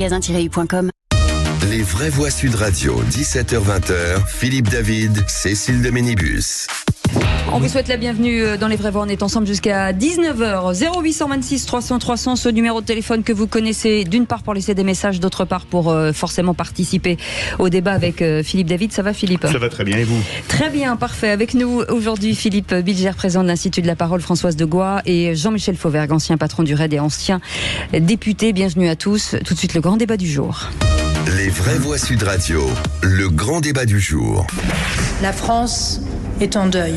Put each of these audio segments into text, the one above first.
magasin-u.com. Les vraies voix Sud Radio, 17h-20h, Philippe David, Cécile de Ménibus. On vous souhaite la bienvenue dans Les Vraies Voix. On est ensemble jusqu'à 19h. 0826 300 300, ce numéro de téléphone que vous connaissez, d'une part pour laisser des messages, d'autre part pour forcément participer au débat avec Philippe David. Ça va, Philippe ? Ça va très bien, et vous ? Très bien, parfait. Avec nous aujourd'hui, Philippe Bilger, président de l'Institut de la Parole, Françoise de Gois, et Jean-Michel Fauvergue, ancien patron du RAID et ancien député. Bienvenue à tous. Tout de suite, le grand débat du jour. Les Vraies Voix Sud Radio, le grand débat du jour. La France est en deuil.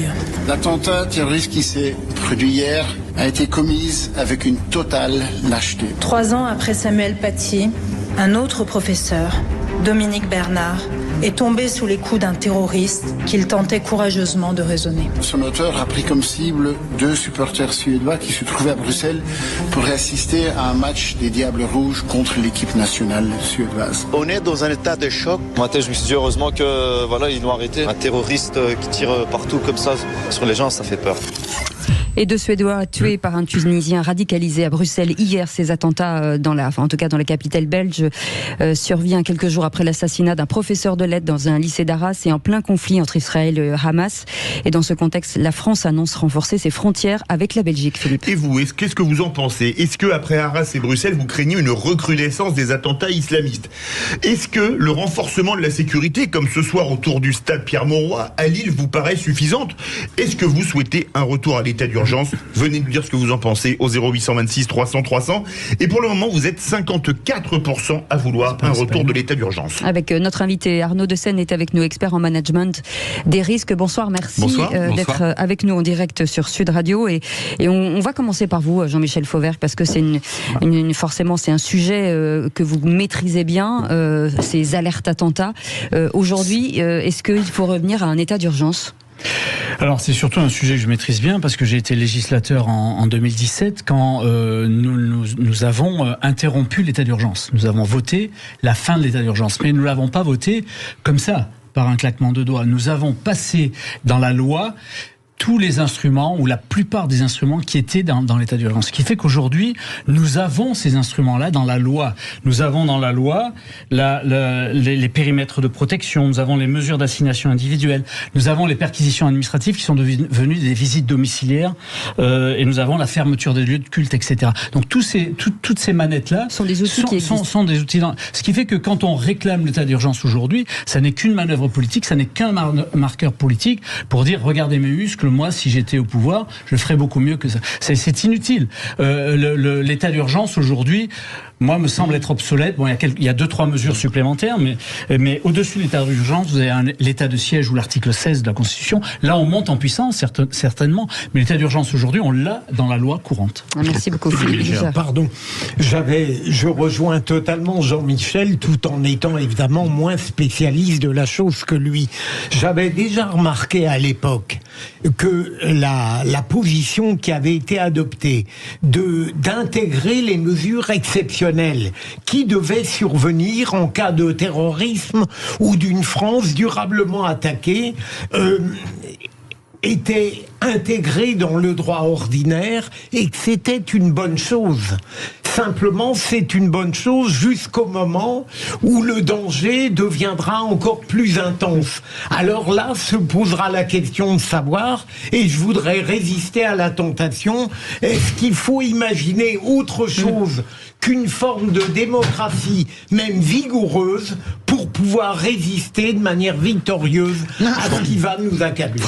L'attentat terroriste qui s'est produit hier a été commise avec une totale lâcheté. 3 ans après Samuel Paty, un autre professeur, Dominique Bernard, est tombé sous les coups d'un terroriste qu'il tentait courageusement de raisonner. Son auteur a pris comme cible 2 supporters suédois qui se trouvaient à Bruxelles pour assister à un match des Diables Rouges contre l'équipe nationale suédoise. On est dans un état de choc. Moi, je me suis dit heureusement que ils l'ont arrêté. Un terroriste qui tire partout comme ça sur les gens, ça fait peur. Et 2 Suédois tués par un Tunisien radicalisé à Bruxelles hier. Ces attentats dans la capitale belge survient quelques jours après l'assassinat d'un professeur de lettres dans un lycée d'Arras et en plein conflit entre Israël et Hamas. Et dans ce contexte, la France annonce renforcer ses frontières avec la Belgique, Philippe. Et vous, qu'est-ce que vous en pensez ? Est-ce que après Arras et Bruxelles, vous craignez une recrudescence des attentats islamistes ? Est-ce que le renforcement de la sécurité, comme ce soir autour du stade Pierre-Mauroy, à Lille, vous paraît suffisante ? Est-ce que vous souhaitez un retour à l'état d'urgence ? Venez nous dire ce que vous en pensez au 0826 300 300. Et pour le moment, vous êtes 54% à vouloir un retour de l'état d'urgence. Avec notre invité Arnaud Deseine est avec nous, expert en management des risques. Bonsoir, merci d'être avec nous en direct sur Sud Radio. Et on va commencer par vous, Jean-Michel Fauvergue, parce que c'est forcément c'est un sujet que vous maîtrisez bien, ces alertes attentats. Aujourd'hui, est-ce qu'il faut revenir à un état d'urgence ? Alors c'est surtout un sujet que je maîtrise bien parce que j'ai été législateur en 2017 quand nous avons interrompu l'état d'urgence. Nous avons voté la fin de l'état d'urgence, mais nous ne l'avons pas voté comme ça, par un claquement de doigts. Nous avons passé dans la loi tous les instruments, ou la plupart des instruments qui étaient dans l'état d'urgence. Ce qui fait qu'aujourd'hui, nous avons ces instruments-là dans la loi. Nous avons dans la loi les périmètres de protection, nous avons les mesures d'assignation individuelle, nous avons les perquisitions administratives qui sont devenues des visites domiciliaires, et nous avons la fermeture des lieux de culte, etc. Donc toutes ces manettes-là sont des outils sont des outils. Ce qui fait que quand on réclame l'état d'urgence aujourd'hui, ça n'est qu'une manœuvre politique, ça n'est qu'un marqueur politique pour dire regardez mes muscles, moi, si j'étais au pouvoir, je ferais beaucoup mieux que ça. C'est inutile. L'état d'urgence aujourd'hui, moi, me semble être obsolète. Bon, il y a 2-3 mesures supplémentaires, mais au-dessus de l'état d'urgence, vous avez l'état de siège ou l'article 16 de la Constitution. Là, on monte en puissance, certainement. Mais l'état d'urgence aujourd'hui, on l'a dans la loi courante. Merci beaucoup, Philippe. Pardon. Je rejoins totalement Jean-Michel, tout en étant évidemment moins spécialiste de la chose que lui. J'avais déjà remarqué à l'époque que la position qui avait été adoptée d'intégrer les mesures exceptionnelles qui devaient survenir en cas de terrorisme ou d'une France durablement attaquée était intégrée dans le droit ordinaire et que c'était une bonne chose. Simplement, c'est une bonne chose jusqu'au moment où le danger deviendra encore plus intense. Alors là, se posera la question de savoir, et je voudrais résister à la tentation, est-ce qu'il faut imaginer autre chose qu'une forme de démocratie, même vigoureuse, pour pouvoir résister de manière victorieuse à ce qui va nous accabler.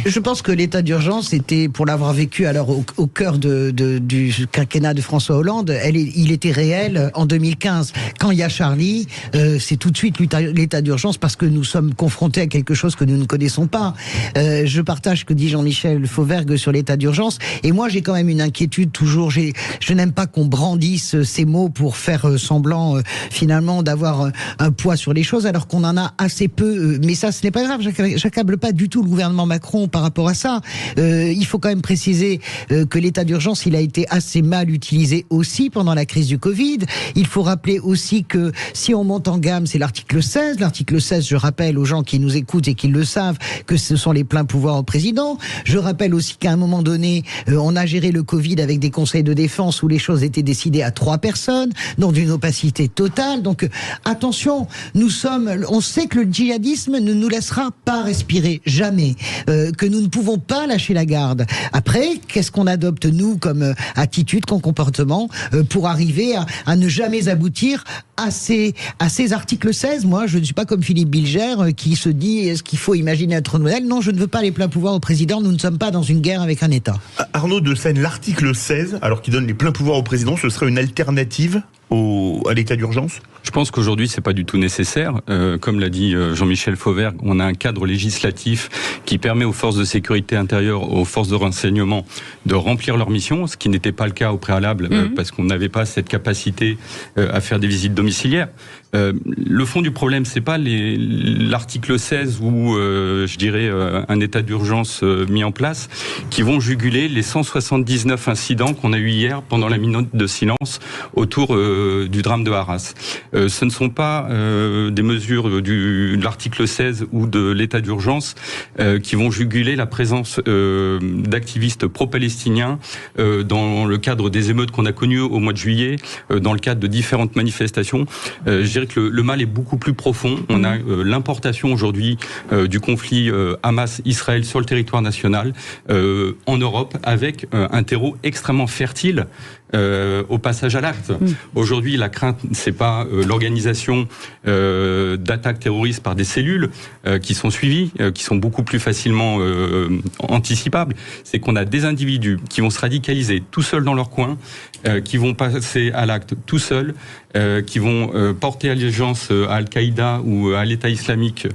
Je pense que l'état d'urgence était, pour l'avoir vécu alors au cœur du quinquennat de François Hollande, il était réel en 2015. Quand il y a Charlie, c'est tout de suite l'état d'urgence parce que nous sommes confrontés à quelque chose que nous ne connaissons pas. Je partage ce que dit Jean-Michel Fauvergue sur l'état d'urgence, et moi j'ai quand même une inquiétude toujours. Je n'aime pas qu'on brandisse ces mots pour faire semblant finalement d'avoir un poids sur les choses alors qu'on en a assez peu. Mais ça, ce n'est pas grave. J'accable pas du tout le gouvernement Macron. Macron par rapport à ça. Il faut quand même préciser que l'état d'urgence, il a été assez mal utilisé aussi pendant la crise du Covid. Il faut rappeler aussi que si on monte en gamme, c'est l'article 16. L'article 16, je rappelle aux gens qui nous écoutent et qui le savent, que ce sont les pleins pouvoirs au président. Je rappelle aussi qu'à un moment donné, on a géré le Covid avec des conseils de défense où les choses étaient décidées à 3 personnes, dans une opacité totale. Donc attention, on sait que le djihadisme ne nous laissera pas respirer, jamais, que nous ne pouvons pas lâcher la garde. Après, qu'est-ce qu'on adopte nous comme attitude, comme comportement pour arriver à ne jamais aboutir à ces articles 16. Moi, je ne suis pas comme Philippe Bilger qui se dit est-ce qu'il faut imaginer un modèle. Non, je ne veux pas les pleins pouvoirs au président. Nous ne sommes pas dans une guerre avec un État. Arnaud de Seine, l'article 16, alors qu'il donne les pleins pouvoirs au président, ce serait une alternative à l'état d'urgence? Je pense qu'aujourd'hui, c'est pas du tout nécessaire. Comme l'a dit Jean-Michel Fauvergue, on a un cadre législatif qui permet aux forces de sécurité intérieure, aux forces de renseignement de remplir leur mission, ce qui n'était pas le cas au préalable, parce qu'on n'avait pas cette capacité à faire des visites domiciliaires. Le fond du problème, c'est pas l'article 16 ou, je dirais, un état d'urgence mis en place, qui vont juguler les 179 incidents qu'on a eu hier pendant la minute de silence autour du drame de Arras. Ce ne sont pas des mesures de l'article 16 ou de l'état d'urgence qui vont juguler la présence d'activistes pro-palestiniens dans le cadre des émeutes qu'on a connues au mois de juillet, dans le cadre de différentes manifestations. Je dirais que le mal est beaucoup plus profond. On a l'importation aujourd'hui du conflit Hamas-Israël sur le territoire national en Europe avec un terreau extrêmement fertile au passage à l'acte. Aujourd'hui, la crainte, c'est pas l'organisation d'attaques terroristes par des cellules qui sont suivies, qui sont beaucoup plus facilement anticipables. C'est qu'on a des individus qui vont se radicaliser tout seuls dans leur coin, qui vont passer à l'acte tout seuls, qui vont porter allégeance à Al-Qaïda ou à l'État islamique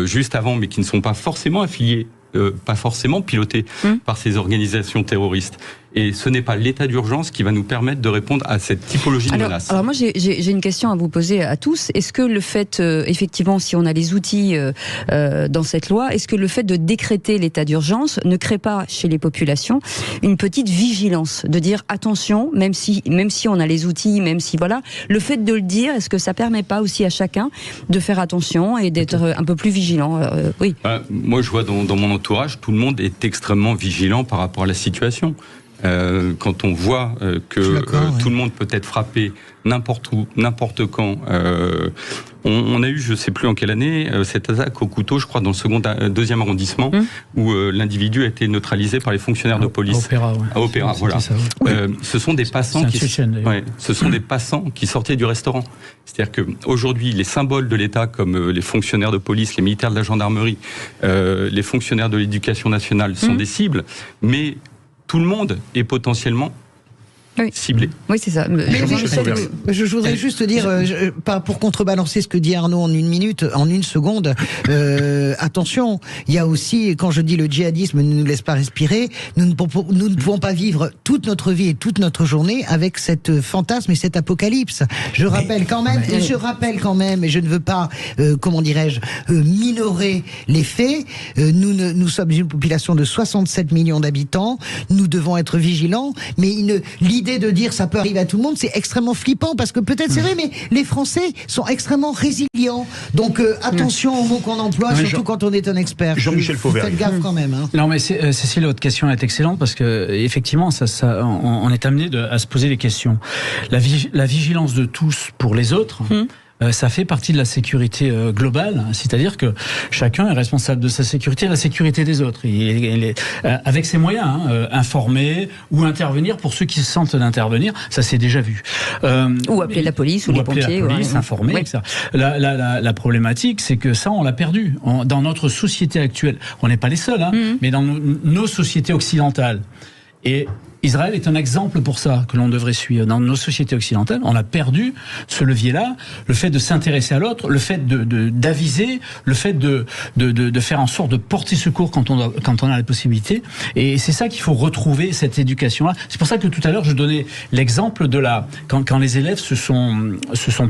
juste avant, mais qui ne sont pas forcément affiliés, pas forcément pilotés par ces organisations terroristes. Et ce n'est pas l'état d'urgence qui va nous permettre de répondre à cette typologie de menace. Alors moi j'ai une question à vous poser à tous. Est-ce que le fait, effectivement, si on a les outils dans cette loi, est-ce que le fait de décréter l'état d'urgence ne crée pas chez les populations une petite vigilance, de dire attention, même si on a les outils, même si voilà, le fait de le dire, est-ce que ça permet pas aussi à chacun de faire attention et d'être un peu plus vigilant? Oui. Moi je vois dans mon entourage, tout le monde est extrêmement vigilant par rapport à la situation. Quand on voit que tout le monde peut être frappé n'importe où, n'importe quand. On a eu, je ne sais plus en quelle année, cette attaque au couteau, je crois, dans le deuxième arrondissement, où l'individu a été neutralisé par les fonctionnaires de police. À Opéra, voilà. Ça, ce sont des passants des passants qui sortaient du restaurant. C'est-à-dire que aujourd'hui, les symboles de l'État, comme les fonctionnaires de police, les militaires de la gendarmerie, les fonctionnaires de l'éducation nationale, sont des cibles, mais tout le monde est potentiellement ciblé. Oui, c'est ça. Je voudrais juste dire, pour contrebalancer ce que dit Arnaud en une seconde, attention, il y a aussi, quand je dis le djihadisme ne nous laisse pas respirer, nous ne pouvons pas vivre toute notre vie et toute notre journée avec cette fantasme et cette apocalypse. Je rappelle quand même, et je ne veux pas, minorer les faits, nous sommes une population de 67 millions d'habitants, nous devons être vigilants, mais l'idée de dire ça peut arriver à tout le monde, c'est extrêmement flippant, parce que peut-être c'est vrai, mais les Français sont extrêmement résilients. Donc attention aux mots qu'on emploie, surtout quand on est un expert. Jean-Michel Fauvergue. Faites gaffe quand même. Non, mais Cécile, votre question est excellente, parce que effectivement, on est amené à se poser des questions. La vigilance de tous pour les autres. Ça fait partie de la sécurité globale, c'est-à-dire que chacun est responsable de sa sécurité et de la sécurité des autres. Il est, avec ses moyens, informer ou intervenir pour ceux qui se sentent d'intervenir, ça c'est déjà vu. Ou appeler la police ou les pompiers. La police, informer, etc. La problématique, c'est que ça, on l'a perdu. Dans notre société actuelle, on n'est pas les seuls, mais dans nos sociétés occidentales. Et Israël est un exemple pour ça que l'on devrait suivre. Dans nos sociétés occidentales, on a perdu ce levier-là, le fait de s'intéresser à l'autre, le fait d'aviser, le fait de faire en sorte de porter secours quand on a la possibilité. Et c'est ça qu'il faut retrouver, cette éducation-là. C'est pour ça que tout à l'heure, je donnais l'exemple de quand les élèves se sont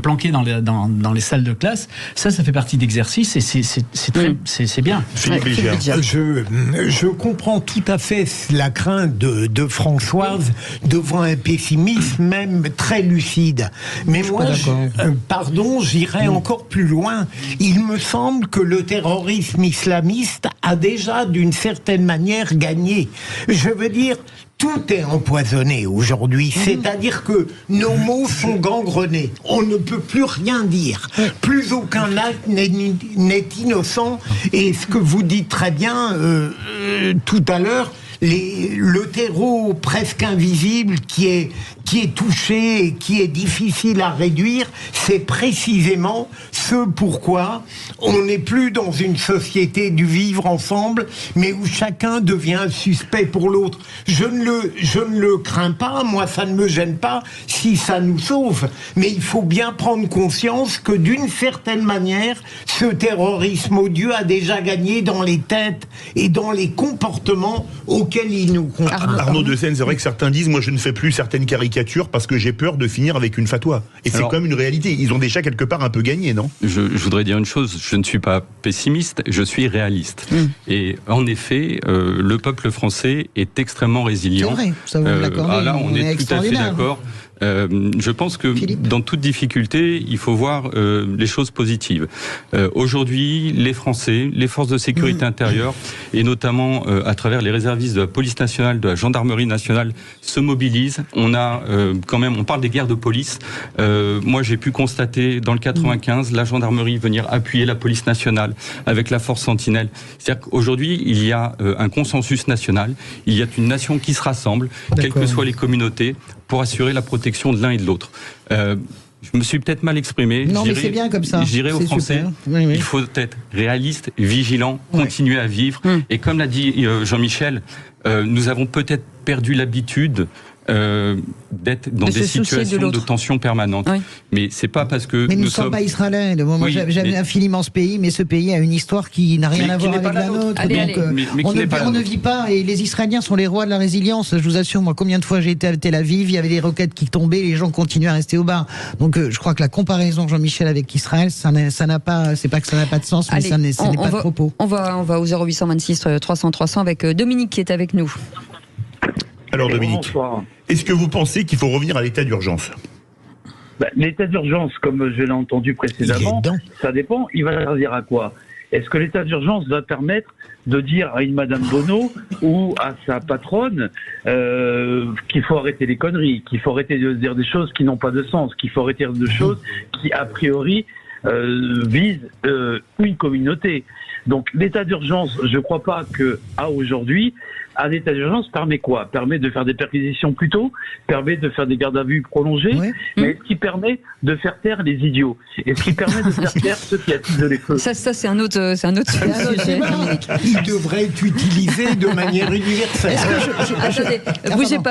planqués dans les salles de classe. Ça fait partie d'exercices et c'est bien. Je comprends tout à fait la crainte de Françoise devant un pessimisme même très lucide. Mais moi, j'irais encore plus loin. Il me semble que le terrorisme islamiste a déjà d'une certaine manière gagné. Je veux dire, tout est empoisonné aujourd'hui, c'est-à-dire que nos mots sont gangrenés. On ne peut plus rien dire. Plus aucun acte n'est innocent. Et ce que vous dites très bien tout à l'heure, le terreau presque invisible qui est touché et qui est difficile à réduire, c'est précisément ce pourquoi on n'est plus dans une société du vivre ensemble, mais où chacun devient suspect pour l'autre. Je ne le crains pas, moi ça ne me gêne pas si ça nous sauve, mais il faut bien prendre conscience que d'une certaine manière, ce terrorisme odieux a déjà gagné dans les têtes et dans les comportements auxquels il nous contraint. Arnaud de Seine, c'est vrai que certains disent, moi je ne fais plus certaines caricatures parce que j'ai peur de finir avec une fatwa. Et c'est quand même une réalité. Ils ont déjà quelque part un peu gagné, non ? Je voudrais dire une chose, je ne suis pas pessimiste, je suis réaliste. Et en effet, le peuple français est extrêmement résilient. C'est vrai, ça vous l'accordez. Là, on est tout à fait d'accord. Je pense que dans toute difficulté, il faut voir les choses positives. Aujourd'hui, les Français, les forces de sécurité intérieure, et notamment à travers les réservistes de la police nationale, de la gendarmerie nationale, se mobilisent. On a quand même, on parle des guerres de police. Moi, j'ai pu constater dans le 95 la gendarmerie venir appuyer la police nationale avec la force Sentinelle. C'est-à-dire qu'aujourd'hui, il y a un consensus national. Il y a une nation qui se rassemble, quelles que soient les communautés, pour assurer la protection de l'un et de l'autre. Je me suis peut-être mal exprimé. Non, mais c'est bien comme ça. Je dirais aux Français, il faut être réaliste, vigilant, continuer à vivre. Et comme l'a dit Jean-Michel, nous avons peut-être perdu l'habitude d'être dans des situations de tension permanente. Mais c'est pas parce que nous ne sommes pas israéliens. Moi, j'aime infiniment ce pays, mais ce pays a une histoire qui n'a rien à voir avec la nôtre. On ne vit pas, et les Israéliens sont les rois de la résilience. Je vous assure, moi, combien de fois j'ai été à Tel Aviv, il y avait des roquettes qui tombaient, les gens continuaient à rester au bar. Donc, je crois que la comparaison, Jean-Michel, avec Israël, ça n'a pas, c'est pas que ça n'a pas de sens, mais ça n'est pas de propos. On va au 0826 300 300 avec Dominique qui est avec nous. Alors Dominique, est-ce que vous pensez qu'il faut revenir à l'état d'urgence ? L'état d'urgence, comme je l'ai entendu précédemment, ça dépend, il va servir à quoi ? Est-ce que l'état d'urgence va permettre de dire à une Madame Bonneau ou à sa patronne qu'il faut arrêter les conneries, qu'il faut arrêter de dire des choses qui n'ont pas de sens, qu'il faut arrêter de choses qui, a priori, visent une communauté. Donc l'état d'urgence, je ne crois pas qu'à aujourd'hui, un état d'urgence permet quoi ? Permet de faire des perquisitions plus tôt, permet de faire des gardes à vue prolongées, mais est-ce qui permet de faire taire les idiots ? Est-ce qui permet de faire taire ceux qui attisent les feux ? Ça c'est un autre sujet. Il devrait être utilisé de manière universelle. Attendez,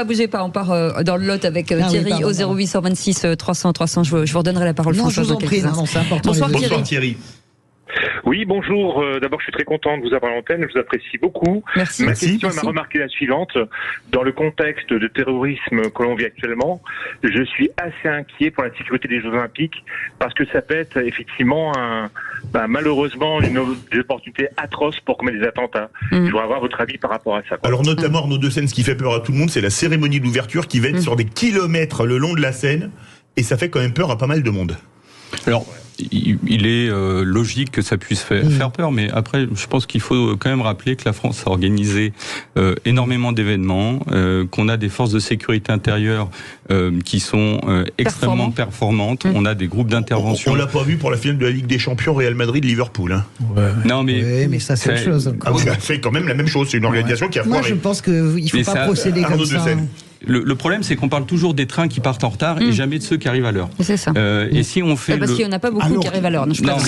bougez pas, on part dans le lot avec Thierry au 0826 300 300. Je vous redonnerai la parole. Non, je vous en prie, c'est important. Bonsoir Thierry. Oui, bonjour. D'abord, je suis très content de vous avoir à l'antenne. Je vous apprécie beaucoup. Merci. Ma question et ma remarque est la suivante. Dans le contexte de terrorisme que l'on vit actuellement, je suis assez inquiet pour la sécurité des Jeux Olympiques parce que ça peut être effectivement malheureusement une opportunité atroce pour commettre des attentats. Je voudrais avoir votre avis par rapport à ça. Alors notamment Arnaud de Seine, ce qui fait peur à tout le monde, c'est la cérémonie d'ouverture qui va être sur des kilomètres le long de la Seine et ça fait quand même peur à pas mal de monde. Alors, il est logique que ça puisse faire peur, mais après, je pense qu'il faut quand même rappeler que la France a organisé énormément d'événements, qu'on a des forces de sécurité intérieure qui sont extrêmement performantes. On a des groupes d'intervention. On l'a pas vu pour la finale de la Ligue des Champions Real Madrid-Liverpool. Hein. Non, mais ça c'est autre chose. C'est quand même la même chose. C'est une organisation qui a foiré. Moi, je pense qu'il ne faut pas procéder comme ça. Le problème, c'est qu'on parle toujours des trains qui partent en retard et jamais de ceux qui arrivent à l'heure. C'est ça. Et si on fait parce qu'il n'y en a pas beaucoup qui arrivent à l'heure. Je parle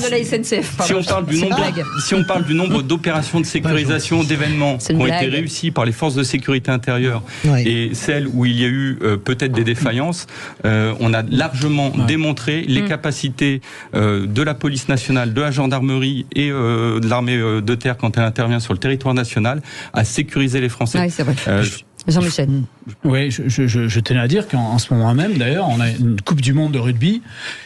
de la SNCF. Si on parle du nombre d'opérations de sécurisation d'événements qui ont été réussies par les forces de sécurité intérieure et celles où il y a eu peut-être des défaillances, on a largement démontré les capacités de la police nationale, de la gendarmerie et de l'armée de terre quand elle intervient sur le territoire national à sécuriser les Français. Oui, c'est vrai. Jean-Michel. Oui, je tenais à dire qu'en ce moment même, d'ailleurs, on a une Coupe du Monde de rugby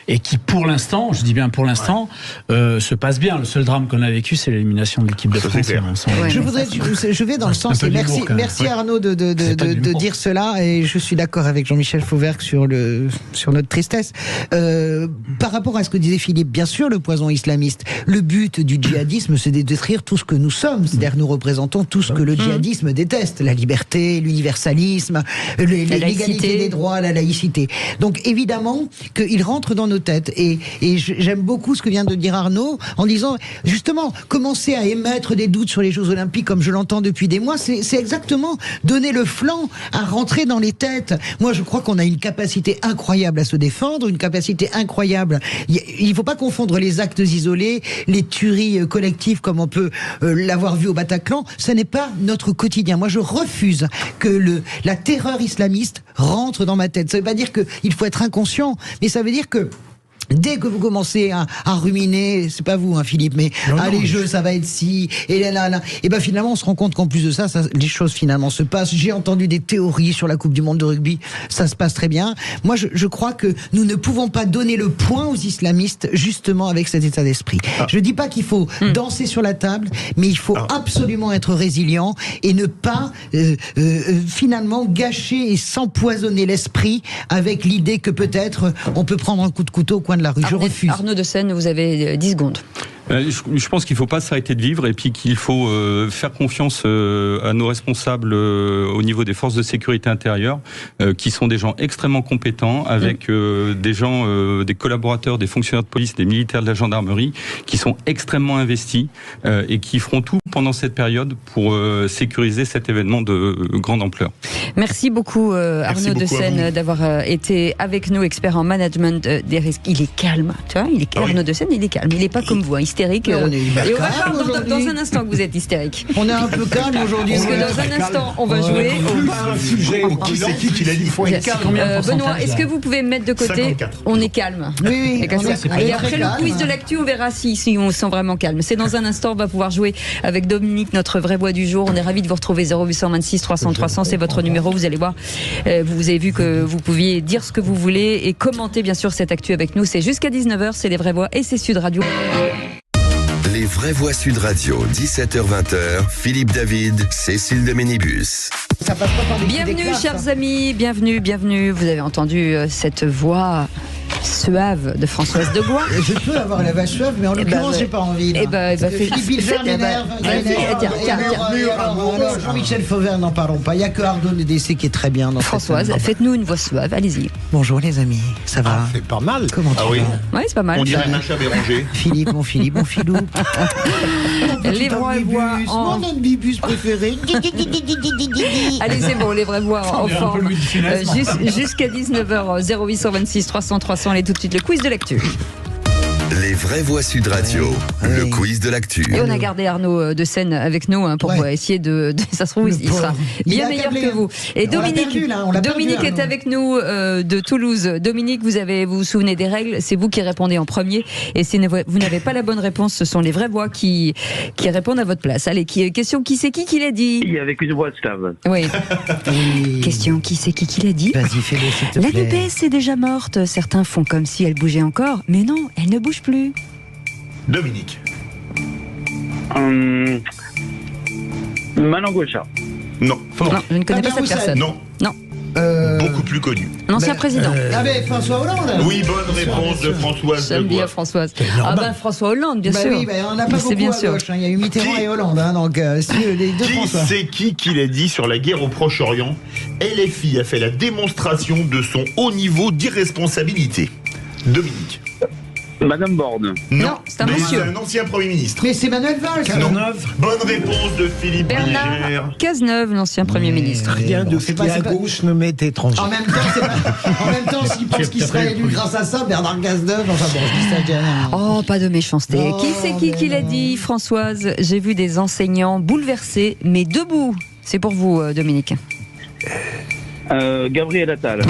et qui, pour l'instant, je dis bien pour l'instant, se passe bien. Le seul drame qu'on a vécu, c'est l'élimination de l'équipe de France. Je vais dans le sens, et merci Arnaud de dire cela, et je suis d'accord avec Jean-Michel Fauvergue sur notre tristesse. Par rapport à ce que disait Philippe, bien sûr, le poison islamiste, le but du djihadisme, c'est de détruire tout ce que nous sommes. C'est-à-dire que nous représentons tout ce que le djihadisme déteste, la liberté, l'universalisme, l'égalité des droits, la laïcité. Donc évidemment qu'il rentre dans nos têtes. Et j'aime beaucoup ce que vient de dire Arnaud en disant justement commencer à émettre des doutes sur les Jeux Olympiques comme je l'entends depuis des mois, c'est exactement donner le flanc à rentrer dans les têtes. Moi je crois qu'on a une capacité incroyable à se défendre, une capacité incroyable. Il ne faut pas confondre les actes isolés, les tueries collectives comme on peut l'avoir vu au Bataclan. Ce n'est pas notre quotidien. Moi je refuse que la terreur islamiste rentre dans ma tête. Ça ne veut pas dire qu'il faut être inconscient, mais ça veut dire que dès que vous commencez à ruminer, c'est pas vous, Philippe, mais les jeux, ça va être ci, et là, et ben finalement, on se rend compte qu'en plus de ça, les choses finalement se passent. J'ai entendu des théories sur la Coupe du Monde de rugby, ça se passe très bien. Moi, je crois que nous ne pouvons pas donner le point aux islamistes, justement, avec cet état d'esprit. Je dis pas qu'il faut danser sur la table, mais il faut absolument être résilient et ne pas, finalement, gâcher et s'empoisonner l'esprit avec l'idée que peut-être on peut prendre un coup de couteau au coin de la rue. Je refuse. Arnaud de Seine, vous avez 10 secondes. Je pense qu'il ne faut pas s'arrêter de vivre et puis qu'il faut faire confiance à nos responsables au niveau des forces de sécurité intérieure qui sont des gens extrêmement compétents avec des gens, des collaborateurs, des fonctionnaires de police, des militaires de la gendarmerie qui sont extrêmement investis et qui feront tout pendant cette période pour sécuriser cet événement de grande ampleur. Merci beaucoup Arnaud de Seine d'avoir été avec nous, expert en management des risques. Il est calme, tu vois, Arnaud de Seine, il est calme, il n'est pas comme vous, hystérique. Et on va voir dans un instant que vous êtes hystérique. On est un peu calme aujourd'hui. Parce que dans un instant, on va jouer un sujet. C'est qui l'a dit? Il faut être calme. Benoît, est-ce que vous pouvez me mettre de côté? 54. On est calme. Oui. Et après le quiz de l'actu, on verra si on se sent vraiment calme. C'est dans un instant, on va pouvoir jouer avec Dominique, notre vraie voix du jour. On est ravis de vous retrouver. 0826 300 300, c'est votre numéro. Vous allez voir, vous avez vu que vous pouviez dire ce que vous voulez et commenter bien sûr cette actu avec nous. C'est jusqu'à 19h, c'est les vraies voix et c'est Sud Radio. Les vraies voix Sud Radio, 17h-20h, Philippe David, Cécile de Ménibus. Bienvenue chers amis, bienvenue. Vous avez entendu cette voix suave de Françoise Degois. Je peux avoir la voix suave, mais en l'occurrence, j'ai pas envie. Philippe m'énerve. Jean-Michel Fauvergue, n'en parlons pas. Il n'y a que Arnaud de DC qui est très bien. Françoise, faites-nous une voix suave, allez-y. Bonjour les amis, ça va? C'est pas mal. Comment tu vas? Oui, c'est pas mal. On dirait Macha Béranger. Philippe, mon filou. Les vraies voix en... Mon bibus préféré. Allez, c'est bon, les vraies voix en forme. Jusqu'à 19h, 0826 300 300, allez tout de suite le quiz de l'actu. Les vraies voix Sud Radio, le quiz de l'actu. Et on a gardé Arnaud de Seine avec nous pour essayer de ça se trouve, il sera bien meilleur que vous. Et Dominique est avec nous de Toulouse. Dominique, vous vous souvenez des règles, c'est vous qui répondez en premier. Et si vous n'avez pas la bonne réponse, ce sont les vraies voix qui répondent à votre place. Allez, question, qui c'est qui l'a dit? Oui, avec une voix stable. Oui. Question, qui c'est qui l'a dit? Vas-y, fais-le s'il te plaît. La NUPES est déjà morte. Certains font comme si elle bougeait encore, mais non, elle ne bouge plus. Dominique. Manon Gauchard. Non. Non, je ne connais pas cette personne. Non. Beaucoup plus connu. L'ancien président. François Hollande. Oui, bonne réponse de Françoise Degois. J'aime bien Françoise. François Hollande, bien sûr. Oui, on n'a pas beaucoup à gauche. Il y a eu Mitterrand et Hollande, donc les deux François. C'est qui l'a dit sur la guerre au Proche-Orient? LFI a fait la démonstration de son haut niveau d'irresponsabilité. Dominique. Madame Borne. Non, c'est un monsieur. C'est un ancien Premier ministre. Mais c'est Manuel Valls. Cazeneuve. Bonne réponse de Philippe Bilger. Bernard Cazeneuve, l'ancien Premier ministre. Rien de ce qui est à gauche ne m'est étranger. En même temps, s'il pense qu'il sera élu grâce à ça, Bernard Cazeneuve, enfin bon, je dis ça déjà. Oh, pas de méchanceté. Non, Qui c'est qui l'a dit, Françoise? J'ai vu des enseignants bouleversés, mais debout. C'est pour vous, Dominique. Gabriel Attal.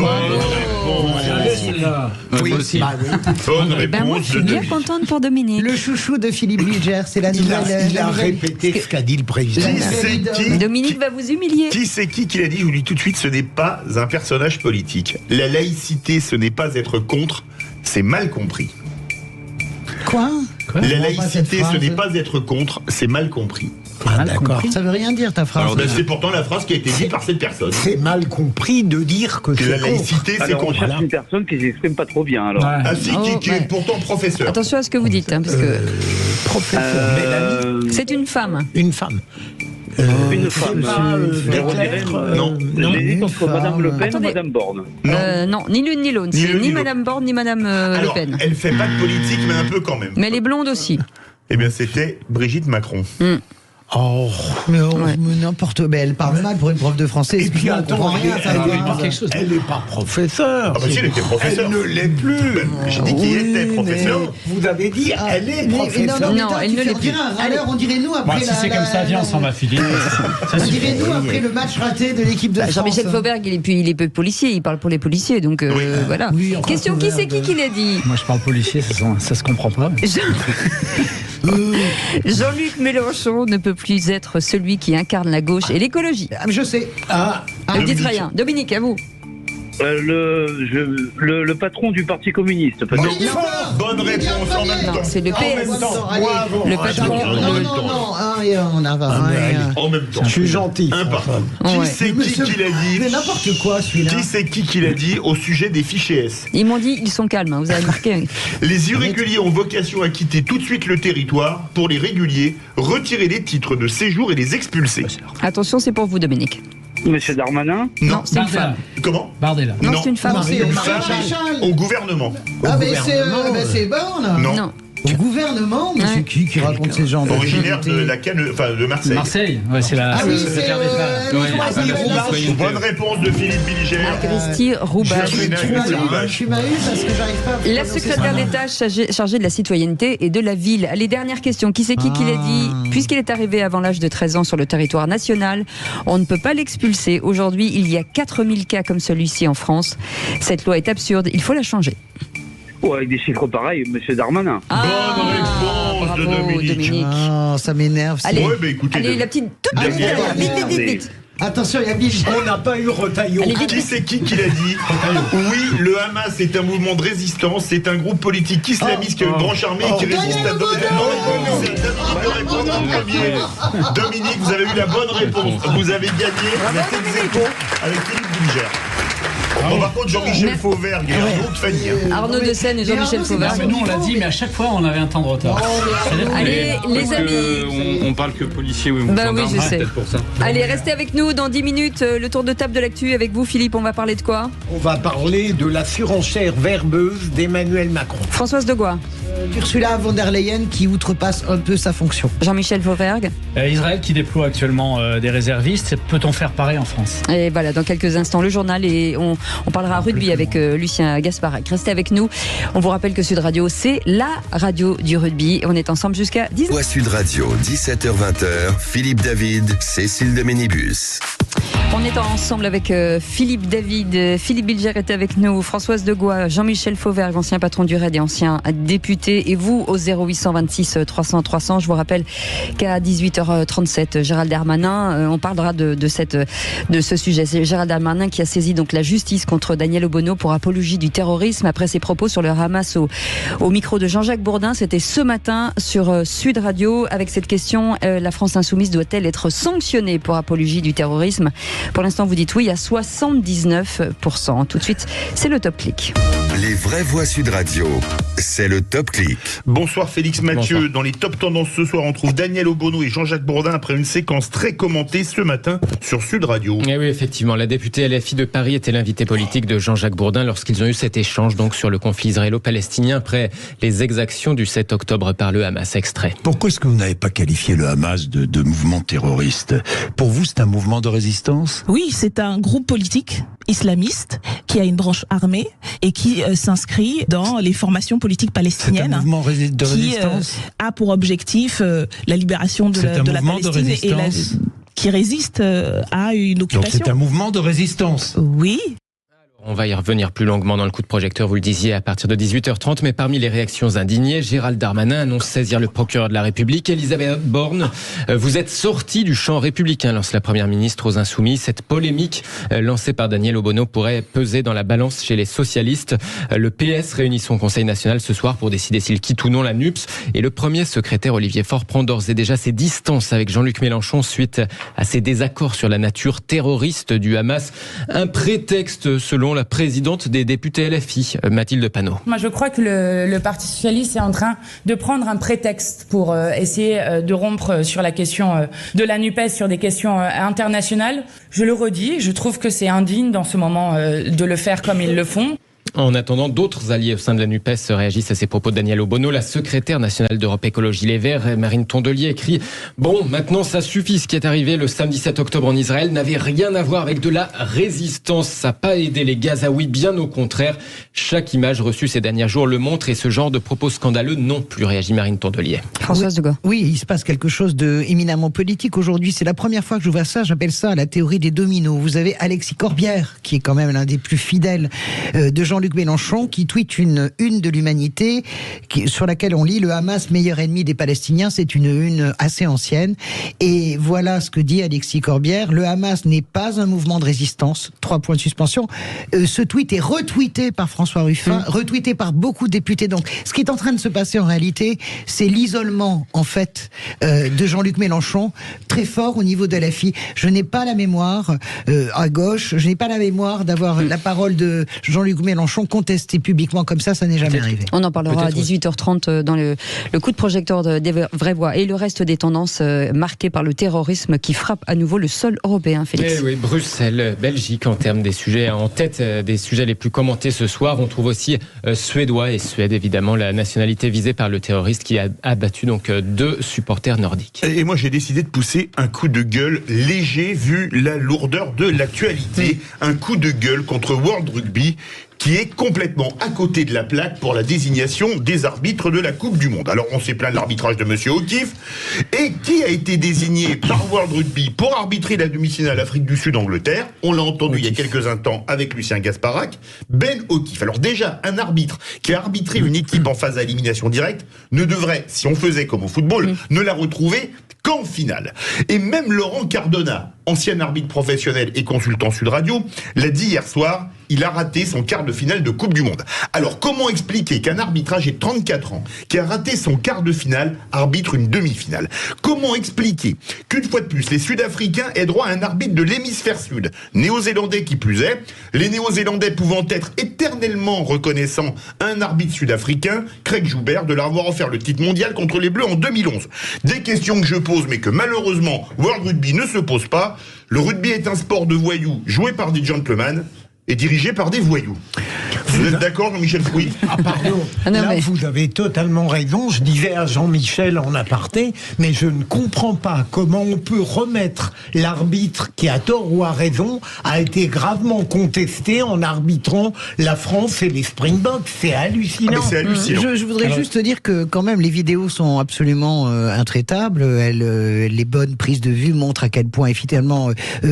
Oui, aussi. Bonne réponse. Moi, je suis bien contente pour Dominique. Le chouchou de Philippe Bilger, c'est la nouvelle. Il a répété ce qu'a dit le président. Dominique va vous humilier. Qui c'est qui l'a dit? Je vous le dis tout de suite, ce n'est pas un personnage politique. La laïcité, ce n'est pas être contre, c'est mal compris. Quoi? La laïcité, ce n'est pas être contre, c'est mal compris. Ah, d'accord. Ça veut rien dire ta phrase. Alors, c'est pourtant la phrase qui a été dite par cette personne. C'est mal compris de dire que la laïcité, c'est contre. On cherche une personne qui s'exprime pas trop bien, alors. Ah si, qui est pourtant professeur. Attention à ce que vous dites, hein, parce que professeur. c'est une femme. Une femme. Une femme. Non. J'hésite entre Madame Le Pen ou Madame Borne. Non, ni l'une ni l'autre. C'est ni Madame Borne ni Madame Le Pen. Elle fait pas de politique, mais un peu quand même. Mais elle est blonde aussi. Eh bien, c'était Brigitte Macron. Oh, mais n'importe quoi. Elle parle mal pour une prof de français. Et puis attends, elle n'est pas professeure. Ah bah si, elle était professeure. Elle ne l'est plus. J'ai dit qu'il était professeur. Vous avez dit elle est professeure. Non, elle ne l'est plus. Alors, on dirait nous après. Si c'est comme ça, viens, on s'en va, Philippe. On dirait nous après le match raté de l'équipe de France. Jean-Michel Fauvergue, il est policier, il parle pour les policiers, donc voilà. Question, qui c'est qui l'a dit? Moi, je parle policier, ça se comprend pas. Jean-Luc Mélenchon ne peut plus être celui qui incarne la gauche et l'écologie. Je sais. Ne dites rien. Dominique, à vous. Le patron du Parti communiste. Non, bonne réponse en même temps. Non, c'est le PS. Le patron. En même temps. Je suis gentil. Qui c'est qui l'a dit? Mais n'importe quoi, celui-là. Qui c'est qui l'a dit au sujet des fichiers S? Ils m'ont dit, ils sont calmes, hein, vous avez marqué. Les irréguliers ont vocation à quitter tout de suite le territoire. Pour les réguliers, retirer les titres de séjour et les expulser. Attention, c'est pour vous, Dominique. Monsieur Darmanin? Non, c'est une femme. Comment? Bardella. Non, c'est une femme. C'est une femme au gouvernement. Ah, mais c'est Borne. Non. Au gouvernement, mais c'est qui raconte ces gens? Originaire de la de Marseille. Marseille, ouais, c'est la secrétaire d'État. Bonne réponse de Philippe Bilger. Christy Roubache. Je suis mal parce que j'arrive pas à... La secrétaire d'État chargée de la citoyenneté et de la ville. Allez, dernière question. Qui c'est qui l'a dit? Puisqu'il est arrivé avant l'âge de 13 ans sur le territoire national, on ne peut pas l'expulser. Aujourd'hui, il y a 4000 cas comme celui-ci en France. Cette loi est absurde. Il faut la changer. Avec des chiffres pareils, monsieur Darmanin. Bonne réponse de Dominique. Oh, ça m'énerve. Allez, écoutez, allez la petite toute vite. Attention, il y a Bilger. On n'a pas eu Retailleau. Qui c'est qui l'a dit? Oui, le Hamas est un mouvement de résistance, c'est un groupe politique islamiste qui a une branche armée qui résiste à Dominique, vous avez eu la bonne réponse. Vous avez gagné. Vous êtes ex-aequo avec Philippe Bilger. Bon, par contre, Jean-Michel Fauvergue et Arnaud de Fanny. Arnaud de Seine et Jean-Michel Fauvergue. Nous, on l'a dit, mais à chaque fois, on avait un temps de retard. Allez, les amis. On parle que policiers ou Bah oui, je sais. pour ça. Allez, restez avec nous dans 10 minutes. Le tour de table de l'actu avec vous, Philippe. On va parler de quoi? On va parler de la surenchère verbeuse d'Emmanuel Macron. Françoise de Gois. Ursula von der Leyen qui outrepasse un peu sa fonction. Jean-Michel Fauvergue. Israël qui déploie actuellement des réservistes. Peut-on faire pareil en France? Et voilà, dans quelques instants, le journal et on parlera rugby avec Lucien Gasparac. Restez avec nous. On vous rappelle que Sud Radio, c'est la radio du rugby. On est ensemble jusqu'à 10h. Sud Radio, 17h-20h, Philippe David, Cécile de Ménibus. On est ensemble avec Philippe David. Philippe Bilger est avec nous. Françoise de Gois, Jean-Michel Fauvergue, ancien patron du RAID et ancien député. Et vous, au 0826 300 300. Je vous rappelle qu'à 18h37, Gérald Darmanin, on parlera de ce sujet. C'est Gérald Darmanin qui a saisi donc la justice contre Daniel Obono pour apologie du terrorisme après ses propos sur le Hamas au micro de Jean-Jacques Bourdin. C'était ce matin sur Sud Radio avec cette question: la France insoumise doit-elle être sanctionnée pour apologie du terrorisme? Pour l'instant, vous dites oui à 79%. Tout de suite, c'est le top clic. Les vraies voix Sud Radio, c'est le Top Clic. Bonsoir Félix Mathieu. Bonsoir. Dans les top tendances ce soir, on trouve Daniel Obono et Jean-Jacques Bourdin après une séquence très commentée ce matin sur Sud Radio. Et oui, effectivement, la députée LFI de Paris était l'invité politique de Jean-Jacques Bourdin lorsqu'ils ont eu cet échange donc sur le conflit israélo-palestinien après les exactions du 7 octobre par le Hamas. Extrait. Pourquoi est-ce que vous n'avez pas qualifié le Hamas de mouvement terroriste ? Pour vous, c'est un mouvement de résistance ? Oui, c'est un groupe politique islamiste qui a une branche armée et qui s'inscrit dans les formations politiques palestiniennes. C'est un mouvement de résistance qui a pour objectif la libération de la Palestine qui résiste à une occupation. Donc c'est un mouvement de résistance. Oui. On va y revenir plus longuement dans le coup de projecteur, vous le disiez, à partir de 18h30. Mais parmi les réactions indignées, Gérald Darmanin annonce saisir le procureur de la République. Elisabeth Borne, vous êtes sortie du champ républicain, lance la Première ministre aux Insoumis. Cette polémique lancée par Daniel Obono pourrait peser dans la balance chez les socialistes. Le PS réunit son Conseil national ce soir pour décider s'il quitte ou non la NUPES. Et le premier secrétaire, Olivier Faure, prend d'ores et déjà ses distances avec Jean-Luc Mélenchon suite à ses désaccords sur la nature terroriste du Hamas. Un prétexte, selon la présidente des députés LFI, Mathilde Panot. Moi, je crois que le Parti socialiste est en train de prendre un prétexte pour essayer de rompre sur la question de la NUPES, sur des questions internationales. Je le redis, je trouve que c'est indigne dans ce moment de le faire comme ils le font. En attendant, d'autres alliés au sein de la NUPES réagissent à ces propos de Daniel Obono. La secrétaire nationale d'Europe Écologie Les Verts, Marine Tondelier, écrit « Bon, maintenant ça suffit, ce qui est arrivé le samedi 7 octobre en Israël n'avait rien à voir avec de la résistance. Ça n'a pas aidé les Gazaouis, bien au contraire. Chaque image reçue ces derniers jours le montre et ce genre de propos scandaleux non plus », réagit Marine Tondelier. Françoise Degas. Oui, il se passe quelque chose d'éminemment politique aujourd'hui. C'est la première fois que je vois ça. J'appelle ça la théorie des dominos. Vous avez Alexis Corbière, qui est quand même l'un des plus fidèles de Jean-Luc Mélenchon, qui tweet une de l'Humanité sur laquelle on lit « Le Hamas, meilleur ennemi des Palestiniens ». C'est une assez ancienne. Et voilà ce que dit Alexis Corbière. « Le Hamas n'est pas un mouvement de résistance ». 3 points de suspension. Ce tweet est retweeté par François Ruffin, retweeté par beaucoup de députés. Donc, ce qui est en train de se passer en réalité, c'est l'isolement, en fait, de Jean-Luc Mélenchon, très fort au niveau de LFI. Je n'ai pas la mémoire, à gauche, je n'ai pas la mémoire d'avoir la parole de Jean-Luc Mélenchon contestée publiquement comme ça n'est jamais arrivé. On en parlera à 18h30 dans le coup de projecteur des vraies voix. Et le reste des tendances marquées par le terrorisme qui frappe à nouveau le sol européen, Félix. Oui, Bruxelles, Belgique en termes des sujets en tête des sujets les plus commentés ce soir. On trouve aussi suédois et Suède, évidemment, la nationalité visée par le terroriste qui a abattu donc 2 supporters nordiques. Et moi, j'ai décidé de pousser un coup de gueule léger vu la lourdeur de l'actualité. Un coup de gueule contre World Rugby qui est complètement à côté de la plaque pour la désignation des arbitres de la Coupe du Monde. Alors, on s'est plaint de l'arbitrage de Monsieur O'Keefe. Et qui a été désigné par World Rugby pour arbitrer la demi-finale Afrique du Sud-Angleterre ? On l'a entendu il y a quelques instants avec Lucien Gasparac. Ben O'Keefe. Alors déjà, un arbitre qui a arbitré une équipe en phase à élimination directe ne devrait, si on faisait comme au football, ne la retrouver qu'en finale. Et même Laurent Cardona, ancien arbitre professionnel et consultant Sud Radio, l'a dit hier soir, il a raté son quart de finale de Coupe du Monde. Alors comment expliquer qu'un arbitre âgé de 34 ans, qui a raté son quart de finale, arbitre une demi-finale ? Comment expliquer qu'une fois de plus, les Sud-Africains aient droit à un arbitre de l'hémisphère sud, néo-zélandais qui plus est, les néo-zélandais pouvant être éternellement reconnaissants à un arbitre sud-africain, Craig Joubert, de leur avoir offert le titre mondial contre les Bleus en 2011. Des questions que je pose, mais que malheureusement World Rugby ne se pose pas. Le rugby est un sport de voyous joué par des gentlemen et dirigé par des voyous. Vous êtes d'accord, Jean-Michel Fouy ? Ah, pardon. Là, vous avez totalement raison. Je disais à Jean-Michel en aparté, mais je ne comprends pas comment on peut remettre l'arbitre qui a tort ou a raison, a été gravement contesté en arbitrant la France et les Springboks. C'est hallucinant. C'est hallucinant. Je voudrais juste dire que quand même les vidéos sont absolument intraitables. Les bonnes prises de vue montrent à quel point effectivement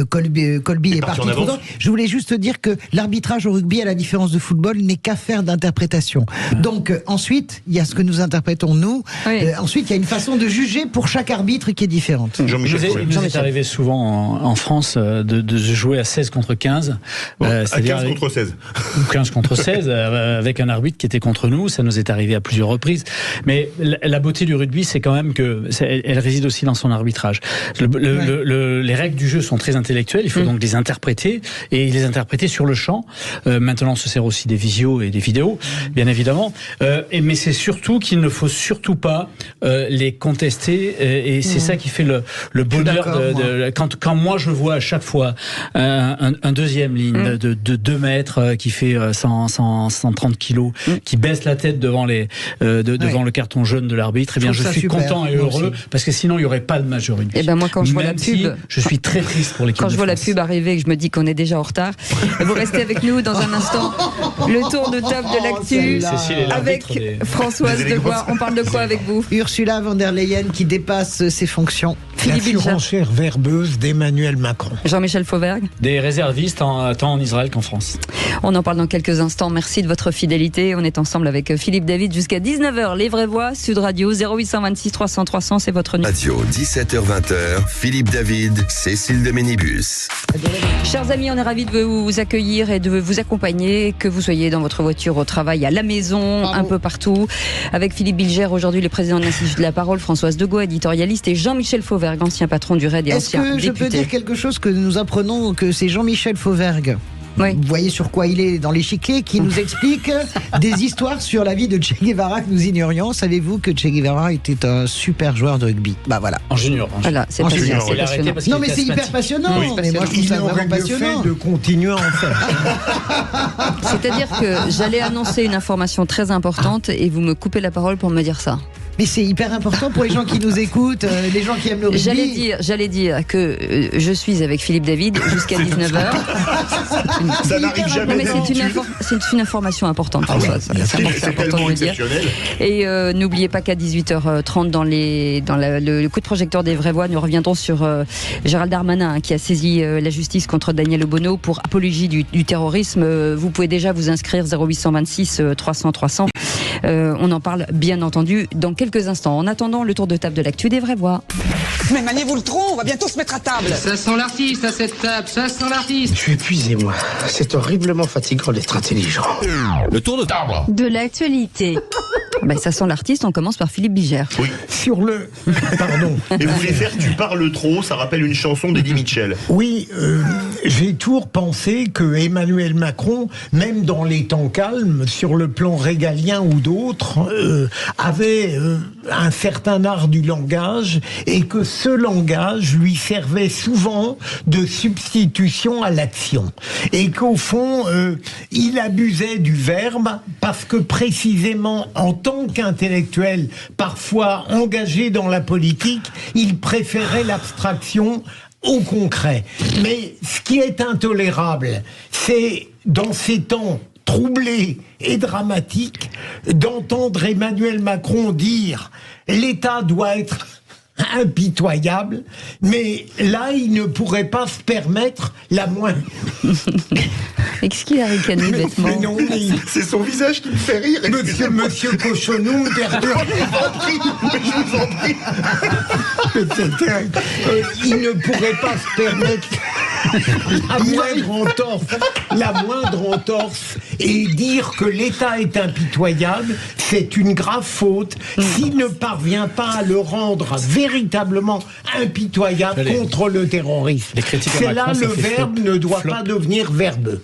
Colby est parti trop loin. Je voulais juste dire que l'arbitrage au rugby, à la différence de football, n'est qu'affaire d'interprétation. Donc ensuite, il y a ce que nous interprétons nous. Oui. Ensuite, il y a une façon de juger pour chaque arbitre qui est différente. Il nous est arrivé souvent en France de jouer à 16 contre 15. À 15 contre 16. Ou 15 contre 16, avec un arbitre qui était contre nous. Ça nous est arrivé à plusieurs reprises. Mais la beauté du rugby, c'est quand même que elle réside aussi dans son arbitrage. Les règles du jeu sont très intellectuelles. Il faut donc les interpréter et les interpréter sur le le champ. Maintenant, on se sert aussi des visios et des vidéos, bien évidemment. Mais c'est surtout qu'il ne faut surtout pas les contester. Et c'est ça qui fait le bonheur quand moi je vois à chaque fois un deuxième ligne de 2 mètres qui fait 130 kilos, qui baisse la tête devant devant le carton jaune de l'arbitre. Eh bien, je suis content et heureux parce que sinon il n'y aurait pas de match de rugby. Et ben moi, quand je vois la pub, je suis très triste pour l'équipe. Quand je vois la pub arriver, et que je me dis qu'on est déjà en retard. Vous restez avec nous dans un instant. Le tour de table de l'actu avec Françoise Degois. On parle de quoi avec vous? Ursula von der Leyen qui dépasse ses fonctions. La surenchère verbeuse d'Emmanuel Macron. Jean-Michel Fauvergue. Des réservistes tant en Israël qu'en France. On en parle dans quelques instants. Merci de votre fidélité. On est ensemble avec Philippe David jusqu'à 19h. Les vraies voix, Sud Radio, 0826 300 300, c'est votre numéro. Radio, 17h-20h, Philippe David, Cécile de Ménibus. Chers amis, on est ravis de vous accueillir et de vous accompagner, que vous soyez dans votre voiture, au travail, à la maison, un peu partout. Avec Philippe Bilger, aujourd'hui le président de l'Institut de la Parole, Françoise Degois, éditorialiste, et Jean-Michel Fauvergue, ancien patron du RAID et ancien député. Est-ce que je peux dire quelque chose que nous apprenons, que c'est Jean-Michel Fauvergue? Oui. Vous voyez sur quoi il est dans l'échiquier, qui nous explique des histoires sur la vie de Che Guevara que nous ignorions. Savez-vous que Che Guevara était un super joueur de rugby? Bah voilà. En junior. Voilà, c'est passionnant. Non mais c'est hyper passionnant. Oui. Mais moi je trouve ça vraiment passionnant. De continuer à en faire. C'est-à-dire que j'allais annoncer une information très importante et vous me coupez la parole pour me dire ça. Mais c'est hyper important pour les gens qui nous écoutent, les gens qui aiment le rugby. J'allais dire que je suis avec Philippe David jusqu'à 19h. Ça n'arrive jamais. Non, mais c'est une information importante. C'est important de le dire. Et n'oubliez pas qu'à 18h30 dans le coup de projecteur des vraies voix, nous reviendrons sur Gérald Darmanin qui a saisi la justice contre Daniel Obono pour apologie du terrorisme. Vous pouvez déjà vous inscrire 0826 300 300. On en parle bien entendu dans quelques instants. En attendant, le tour de table de l'actu des vraies voix. Mais maniez-vous le tronc, on va bientôt se mettre à table. Ça sent l'artiste à cette table, ça sent l'artiste. Je suis épuisé, moi. C'est horriblement fatigant d'être intelligent. Le tour de table de l'actualité. Ben, ça sent l'artiste, on commence par Philippe Bilger. Oui. Sur le... Pardon. Et vous voulez faire Tu parles trop, ça rappelle une chanson d'Eddie Mitchell. Oui, j'ai toujours pensé que Emmanuel Macron, même dans les temps calmes, sur le plan régalien ou d'autres, avait un certain art du langage et que ce langage lui servait souvent de substitution à l'action. Et qu'au fond, il abusait du verbe parce que précisément en tant qu'intellectuel, parfois engagé dans la politique, il préférait l'abstraction au concret. Mais ce qui est intolérable, c'est dans ces temps troublés et dramatiques, d'entendre Emmanuel Macron dire « l'État doit être impitoyable », mais là, il ne pourrait pas se permettre la moindre... Qu'est-ce qu'il a ricané bêtement? Mais non, mais c'est son visage qui me fait rire. Monsieur Cochonou me perdure. Je vous en prie. Il ne pourrait pas se permettre la moindre entorse et dire que l'État est impitoyable, c'est une grave faute s'il ne parvient pas à le rendre véritablement impitoyable contre le terrorisme. C'est là le verbe ne doit pas devenir verbeux.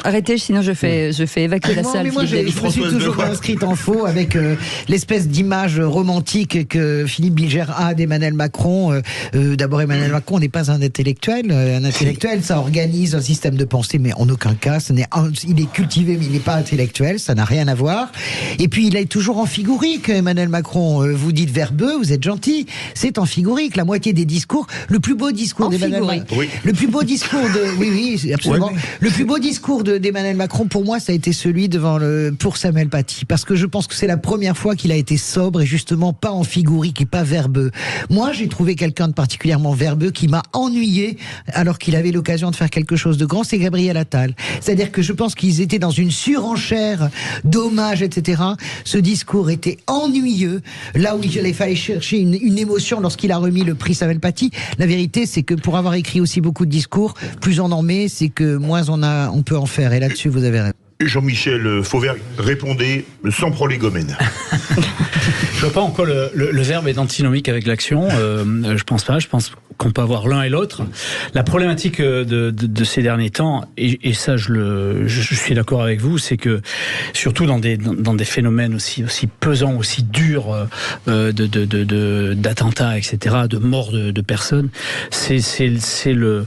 Arrêtez, sinon je fais évacuer la salle. Mais moi, je me suis toujours inscrite en faux avec l'espèce d'image romantique que Philippe Bilger a d'Emmanuel Macron. D'abord, Emmanuel Macron n'est pas un intellectuel. Un intellectuel, ça organise un système de pensée, mais en aucun cas, il est cultivé, mais il n'est pas intellectuel, ça n'a rien à voir. Et puis, il est toujours en figurique, Emmanuel Macron. Vous dites verbeux, vous êtes gentil. C'est en figurique. La moitié des discours, le plus beau discours d'Emmanuel Macron. Oui. Le plus beau discours de... Oui, absolument. Oui. Le plus beau discours d'Emmanuel Macron, pour moi, ça a été celui pour Samuel Paty. Parce que je pense que c'est la première fois qu'il a été sobre et justement pas en figurique et pas verbeux. Moi, j'ai trouvé quelqu'un de particulièrement verbeux qui m'a ennuyé alors qu'il avait l'occasion de faire quelque chose de grand, c'est Gabriel Attal. C'est-à-dire que je pense qu'ils étaient dans une surenchère d'hommages, etc. Ce discours était ennuyeux. Là où il fallait chercher une émotion lorsqu'il a remis le prix Samuel Paty, la vérité, c'est que pour avoir écrit aussi beaucoup de discours, plus on en met, c'est que moins on peut en faire. Et là-dessus, vous avez raison. Jean-Michel Fauvergue, répondez sans prolégomène. Je vois pas encore le verbe est antinomique avec l'action. Je pense pas. Je pense qu'on peut avoir l'un et l'autre. La problématique de ces derniers temps, et ça je suis d'accord avec vous, c'est que surtout dans des phénomènes aussi pesants, aussi durs d'attentats, etc., de morts de personnes, c'est le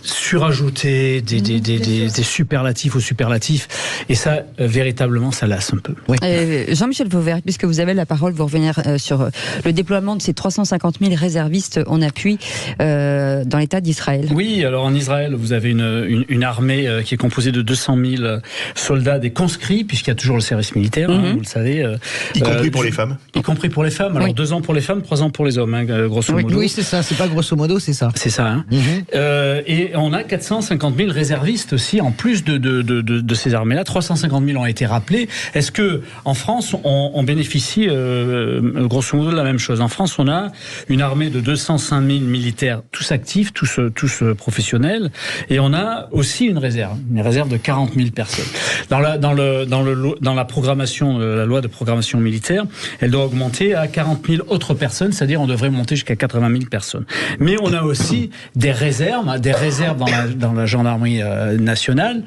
surajouter des superlatifs aux superlatifs, et ça véritablement ça lasse un peu. Oui. Jean-Michel Fauvergue, puisque vous avez la parole, vous revenir sur le déploiement de ces 350 000 réservistes en appui dans l'État d'Israël. Oui, alors en Israël, vous avez une armée qui est composée de 200 000 soldats, des conscrits, puisqu'il y a toujours le service militaire, vous le savez. Y compris pour les femmes. Y compris pour les femmes. Alors 2 ans pour les femmes, 3 ans pour les hommes, grosso modo. Oui, c'est ça. C'est pas grosso modo, c'est ça. C'est ça. Et on a 450 000 réservistes aussi, en plus de ces armées-là. 350 000 ont été rappelés. Est-ce que en France, on bénéficie grosso modo de la même chose? En France, on a une armée de 205 000 militaires, tous actifs, tous professionnels, et on a aussi une réserve de 40 000 personnes. Dans la programmation, la loi de programmation militaire, elle doit augmenter à 40 000 autres personnes, c'est-à-dire on devrait monter jusqu'à 80 000 personnes. Mais on a aussi des réserves dans la gendarmerie nationale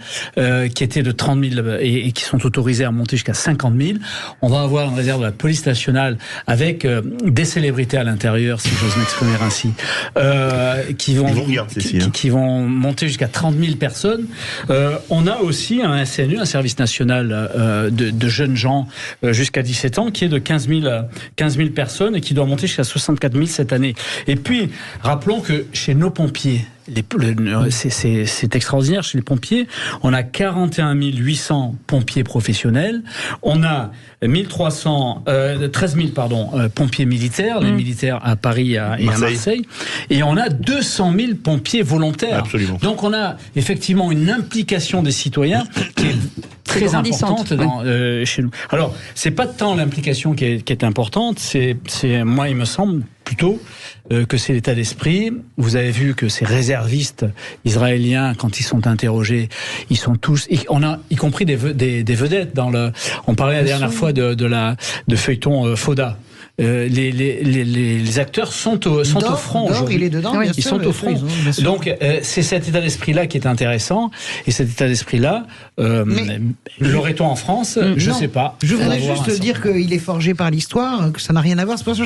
qui étaient de 30 000 et qui sont autorisées à monter jusqu'à 50 000. On va avoir une réserve de la police nationale avec des célébrités à l'intérieur, si j'ose m'exprimer ainsi, qui vont monter jusqu'à 30 000 personnes. On a aussi un SNU, un service national de jeunes gens jusqu'à 17 ans, qui est de 15 000 personnes et qui doit monter jusqu'à 64 000 cette année. Et puis, rappelons que chez nos pompiers, c'est extraordinaire, chez les pompiers, on a 41 800 pompiers professionnels, on a 13 000 pompiers militaires, les militaires à Paris et à Marseille, et on a 200 000 pompiers volontaires. Absolument. Donc on a effectivement une implication des citoyens qui est très importante chez nous. Alors, c'est pas tant l'implication qui est importante, c'est moi, il me semble plutôt que c'est l'état d'esprit. Vous avez vu que ces réservistes israéliens, quand ils sont interrogés, ils sont tous, y compris des vedettes on parlait la dernière fois de feuilleton Fauda. Les acteurs sont au front aujourd'hui. Il est dedans, bien sûr, ils sont au front. Donc c'est cet état d'esprit-là qui est intéressant, et cet état d'esprit-là, l'aurait-on en France? Je ne sais pas. Je voudrais juste dire qu'il est forgé par l'histoire, que ça n'a rien à voir. C'est pas ça.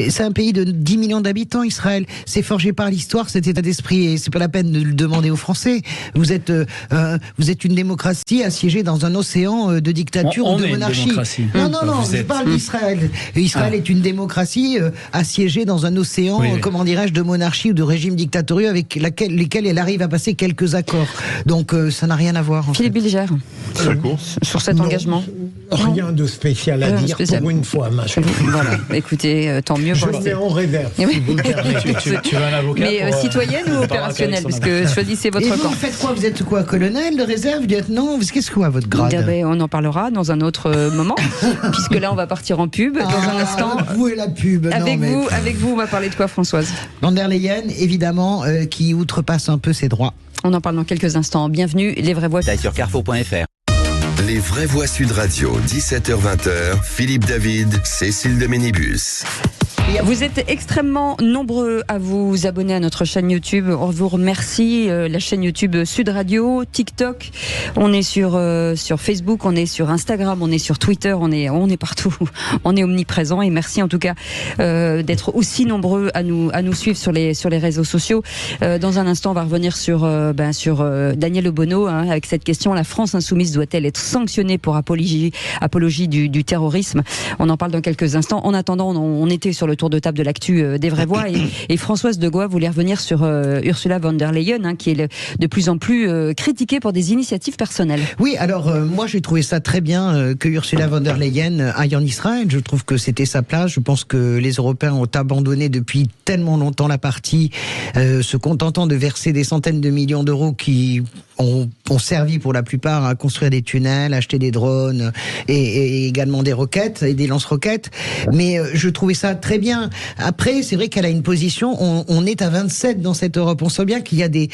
C'est un pays de 10 millions d'habitants, Israël. C'est forgé par l'histoire, cet état d'esprit, et c'est pas la peine de le demander aux Français. Vous êtes une démocratie assiégée dans un océan de dictature ou de monarchie. Non, je parle d'Israël. Israël est une démocratie assiégée dans un océan, comment dirais-je, de monarchie ou de régime dictatoriaux avec lesquels elle arrive à passer quelques accords. Donc ça n'a rien à voir. Philippe Bilger, sur cet engagement. Rien de spécial à dire pour une fois, ma chère. Voilà, écoutez, tant mieux. Je mets en réserve, si vous le permettez. Tu veux un avocat? Mais citoyenne ou opérationnelle? Parce que choisissez votre camp. Vous faites quoi? Vous êtes quoi? Colonel de réserve? Lieutenant? Qu'est-ce que votre grade? On en parlera dans un autre moment, puisque là on va partir en pub dans un instant. Vous et la pub. Avec vous, on va parler de quoi, Françoise? Van der Leyen, évidemment, qui outrepasse un peu ses droits. On en parle dans quelques instants. Bienvenue, les vraies voix. Sur carrefour.fr. Les vraies voix Sud Radio, 17h-20h, Philippe David, Cécile de Ménibus. Vous êtes extrêmement nombreux à vous abonner à notre chaîne YouTube. On vous remercie. La chaîne YouTube Sud Radio, TikTok. On est sur Facebook, on est sur Instagram, on est sur Twitter, on est partout. On est omniprésent, et merci en tout cas d'être aussi nombreux à nous suivre sur les réseaux sociaux. Dans un instant, on va revenir sur Daniel Obono, avec cette question: la France insoumise doit-elle être sanctionnée pour apologie du terrorisme? On en parle dans quelques instants. En attendant, on était sur le tour de table de l'actu des vraies voix, et Françoise de Gois voulait revenir sur Ursula von der Leyen, qui est de plus en plus critiquée pour des initiatives personnelles. Oui, alors moi j'ai trouvé ça très bien que Ursula von der Leyen aille en Israël. Je trouve que c'était sa place. Je pense que les Européens ont abandonné depuis tellement longtemps la partie, se contentant de verser des centaines de millions d'euros qui ont servi pour la plupart à construire des tunnels, acheter des drones et également des roquettes et des lance-roquettes. Mais je trouvais ça très bien. Après, c'est vrai qu'elle a une position. On est à 27 dans cette Europe. On sent bien qu'il y a des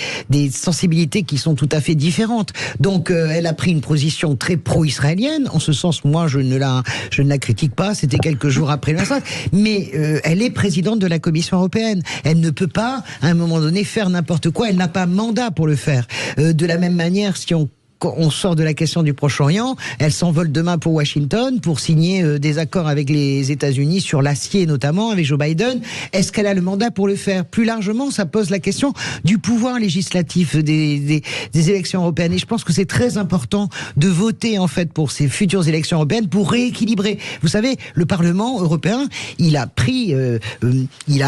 sensibilités qui sont tout à fait différentes. Donc, elle a pris une position très pro-israélienne. En ce sens, moi, je ne la critique pas. C'était quelques jours après le massacre. Mais elle est présidente de la Commission européenne. Elle ne peut pas, à un moment donné, faire n'importe quoi. Elle n'a pas mandat pour le faire. De la même manière, si on sort de la question du Proche-Orient, elle s'envole demain pour Washington pour signer des accords avec les États-Unis sur l'acier notamment, avec Joe Biden. Est-ce qu'elle a le mandat pour le faire? Plus largement, ça pose la question du pouvoir législatif des élections européennes. Et je pense que c'est très important de voter en fait pour ces futures élections européennes pour rééquilibrer. Vous savez, le Parlement européen, il a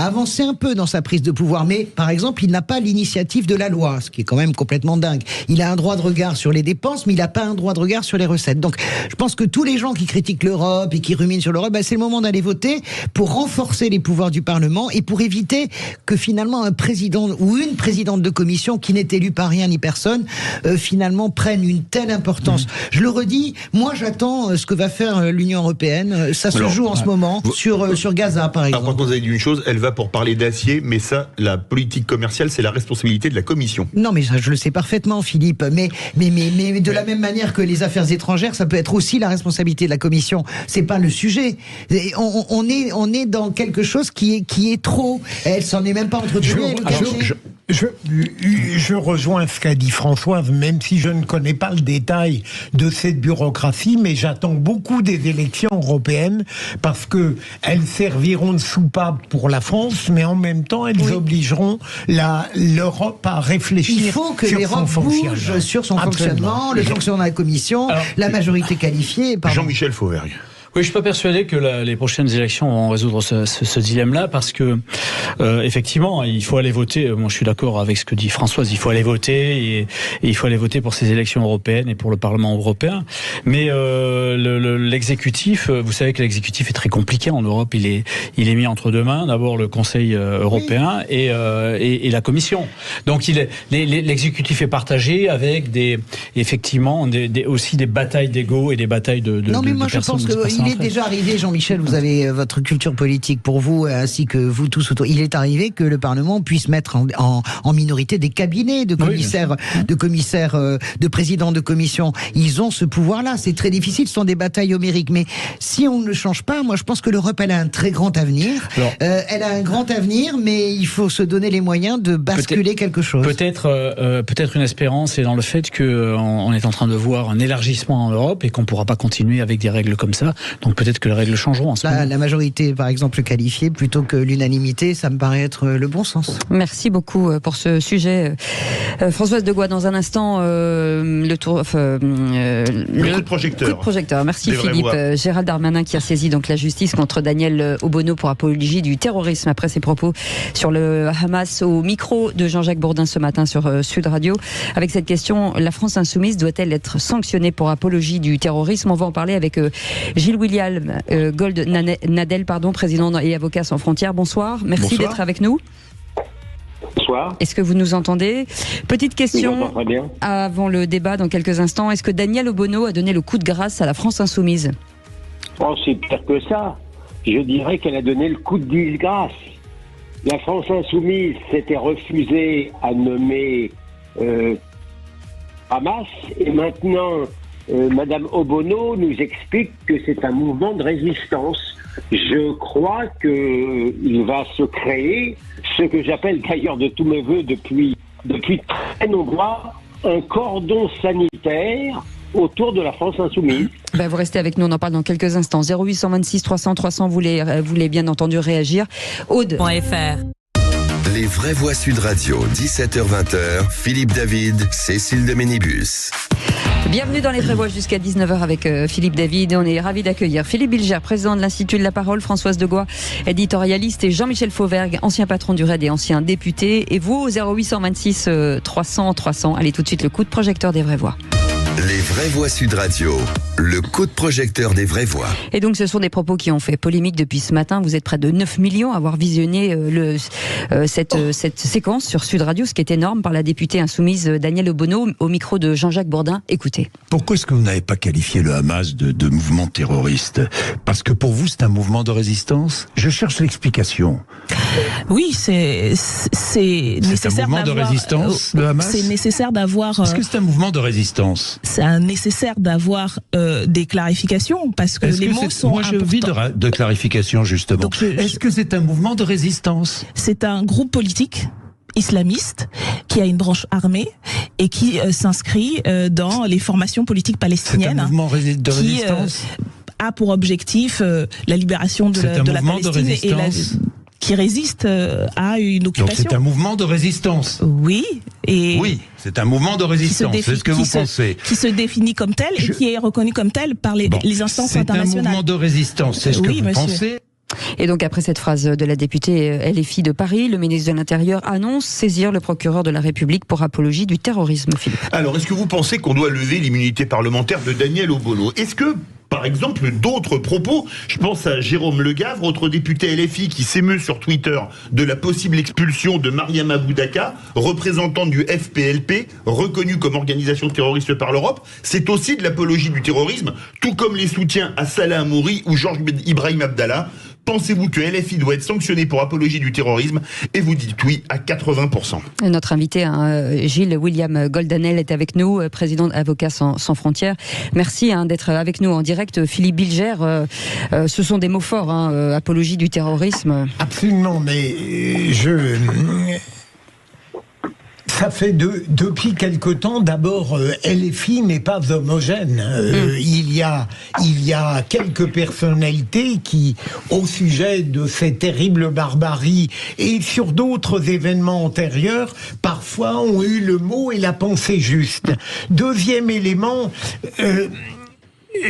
avancé un peu dans sa prise de pouvoir, mais par exemple, il n'a pas l'initiative de la loi, ce qui est quand même complètement dingue. Il a un droit de regard sur les dépenses, mais il n'a pas un droit de regard sur les recettes. Donc, je pense que tous les gens qui critiquent l'Europe et qui ruminent sur l'Europe, c'est le moment d'aller voter pour renforcer les pouvoirs du Parlement et pour éviter que finalement un président ou une présidente de commission qui n'est élue par rien ni personne, finalement prenne une telle importance. Je le redis, moi j'attends ce que va faire l'Union européenne. Ça se joue en ce moment sur Gaza, par exemple. Alors, quand vous avez dit une chose, elle va pour parler d'acier, mais ça, la politique commerciale, c'est la responsabilité de la Commission. Non, mais ça, je le sais parfaitement, Philippe. Mais de la même manière que les affaires étrangères, ça peut être aussi la responsabilité de la Commission. C'est pas le sujet. On est dans quelque chose qui est trop. Elle s'en est même pas entretenue. Je rejoins ce qu'a dit Françoise, même si je ne connais pas le détail de cette bureaucratie, mais j'attends beaucoup des élections européennes parce que elles serviront de soupape pour la France, mais en même temps elles obligeront l'Europe à réfléchir sur son fonctionnement. Sur son fonctionnement, le fonctionnement de la Commission, la majorité qualifiée. Jean-Michel Fauvergue. Oui, je suis pas persuadé que les prochaines élections vont résoudre ce dilemme-là, parce que effectivement, il faut aller voter. Moi, je suis d'accord avec ce que dit Françoise. Il faut aller voter et il faut aller voter pour ces élections européennes et pour le Parlement européen. Mais l'exécutif, vous savez que l'exécutif est très compliqué en Europe. Il est mis entre deux mains. D'abord le Conseil européen et la Commission. Donc l'exécutif est partagé avec aussi des batailles d'ego et des batailles de non, mais moi je pense que il est déjà arrivé, Jean-Michel, vous avez votre culture politique pour vous, ainsi que vous tous autour. Il est arrivé que le Parlement puisse mettre en minorité des cabinets de commissaires, de présidents de commission. Ils ont ce pouvoir-là. C'est très difficile, ce sont des batailles homériques. Mais si on ne le change pas, moi je pense que l'Europe, elle a un très grand avenir. Elle a un grand avenir, mais il faut se donner les moyens de basculer quelque chose. Peut-être une espérance est dans le fait qu'on est en train de voir un élargissement en Europe et qu'on ne pourra pas continuer avec des règles comme ça. Donc peut-être que les règles changeront en ce moment. La majorité, par exemple, qualifiée, plutôt que l'unanimité, ça me paraît être le bon sens. Merci beaucoup pour ce sujet. Françoise Degois, dans un instant, le coup de projecteur. Merci Philippe. Gérald Darmanin qui a saisi donc la justice contre Daniel Obono pour apologie du terrorisme après ses propos sur le Hamas au micro de Jean-Jacques Bourdin ce matin sur Sud Radio. Avec cette question, la France insoumise doit-elle être sanctionnée pour apologie du terrorisme? On va en parler avec Gilles William Gold-Nadel, président et avocat sans frontières. Bonsoir, merci d'être avec nous. Bonsoir. Est-ce que vous nous entendez? Petite question avant le débat dans quelques instants. Est-ce que Daniel Obono a donné le coup de grâce à la France insoumise? Oh, c'est pire que ça. Je dirais qu'elle a donné le coup de disgrâce. La France insoumise s'était refusée à nommer Hamas et maintenant Madame Obono nous explique que c'est un mouvement de résistance. Je crois qu'il va se créer ce que j'appelle d'ailleurs de tous mes voeux depuis très nombreux, un cordon sanitaire autour de la France insoumise. Vous restez avec nous, on en parle dans quelques instants. 0826 300 300, vous voulez bien entendu réagir. Aude.fr. Les vraies voix Sud Radio, 17h-20h, Philippe David, Cécile de Ménibus. Bienvenue dans les vraies voix jusqu'à 19h avec Philippe David. On est ravis d'accueillir Philippe Bilger, président de l'Institut de la Parole, Françoise Degois, éditorialiste, et Jean-Michel Fauvergue, ancien patron du RAID et ancien député. Et vous, au 0826 300 300, allez tout de suite le coup de projecteur des vraies voix. Les vraies voix Sud Radio, le coup de projecteur des vraies voix. Et donc ce sont des propos qui ont fait polémique depuis ce matin. Vous êtes près de 9 millions à avoir visionné cette séquence sur Sud Radio, ce qui est énorme, par la députée insoumise Danielle Obono au micro de Jean-Jacques Bourdin. Écoutez. Pourquoi est-ce que vous n'avez pas qualifié le Hamas de mouvement terroriste? Parce que pour vous c'est un mouvement de résistance? Je cherche l'explication. Oui, c'est nécessaire un mouvement de résistance, le Hamas. C'est nécessaire d'avoir... Est-ce que c'est un mouvement de résistance? C'est nécessaire d'avoir des clarifications, parce que les mots sont Moi, j'ai envie de clarification, justement. Est-ce que c'est un mouvement de résistance? C'est un groupe politique islamiste qui a une branche armée et qui s'inscrit dans les formations politiques palestiniennes. C'est un mouvement de résistance a pour objectif la libération de la Palestine qui résiste à une occupation. Donc c'est un mouvement de résistance. Oui. Oui, c'est un mouvement de résistance, c'est ce que vous pensez. Qui se définit comme tel et qui est reconnu comme tel par les instances internationales. C'est un mouvement de résistance, c'est ce que vous pensez. Et donc après cette phrase de la députée LFI de Paris, le ministre de l'Intérieur annonce saisir le procureur de la République pour apologie du terrorisme, Philippe. Alors, est-ce que vous pensez qu'on doit lever l'immunité parlementaire de Danielle Obono? Est-ce que, par exemple, d'autres propos, je pense à Jérôme Legavre, autre député LFI qui s'émeut sur Twitter de la possible expulsion de Mariama Boudaka, représentante du FPLP, reconnue comme organisation terroriste par l'Europe, c'est aussi de l'apologie du terrorisme, tout comme les soutiens à Salah Hamouri ou Georges Ibrahim Abdallah. Pensez-vous que LFI doit être sanctionné pour apologie du terrorisme? Et vous dites oui à 80%. Notre invité, Gilles William Goldanel, est avec nous, président d'Avocats sans frontières. Merci d'être avec nous en direct. Philippe Bilger, ce sont des mots forts, apologie du terrorisme. Absolument, mais ça fait depuis quelque temps, d'abord, LFI n'est pas homogène. Il y a quelques personnalités qui, au sujet de ces terribles barbaries et sur d'autres événements antérieurs, parfois ont eu le mot et la pensée juste. Deuxième élément...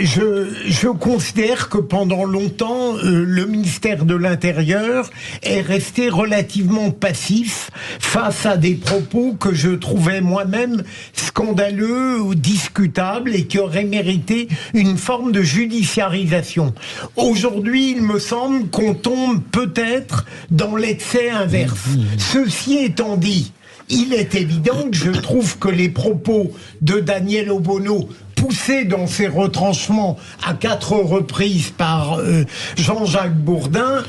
Je considère que pendant longtemps, le ministère de l'Intérieur est resté relativement passif face à des propos que je trouvais moi-même scandaleux ou discutables et qui auraient mérité une forme de judiciarisation. Aujourd'hui, il me semble qu'on tombe peut-être dans l'excès inverse. Ceci étant dit, il est évident que je trouve que les propos de Danielle Obono, poussé dans ses retranchements à 4 reprises par Jean-Jacques Bourdin,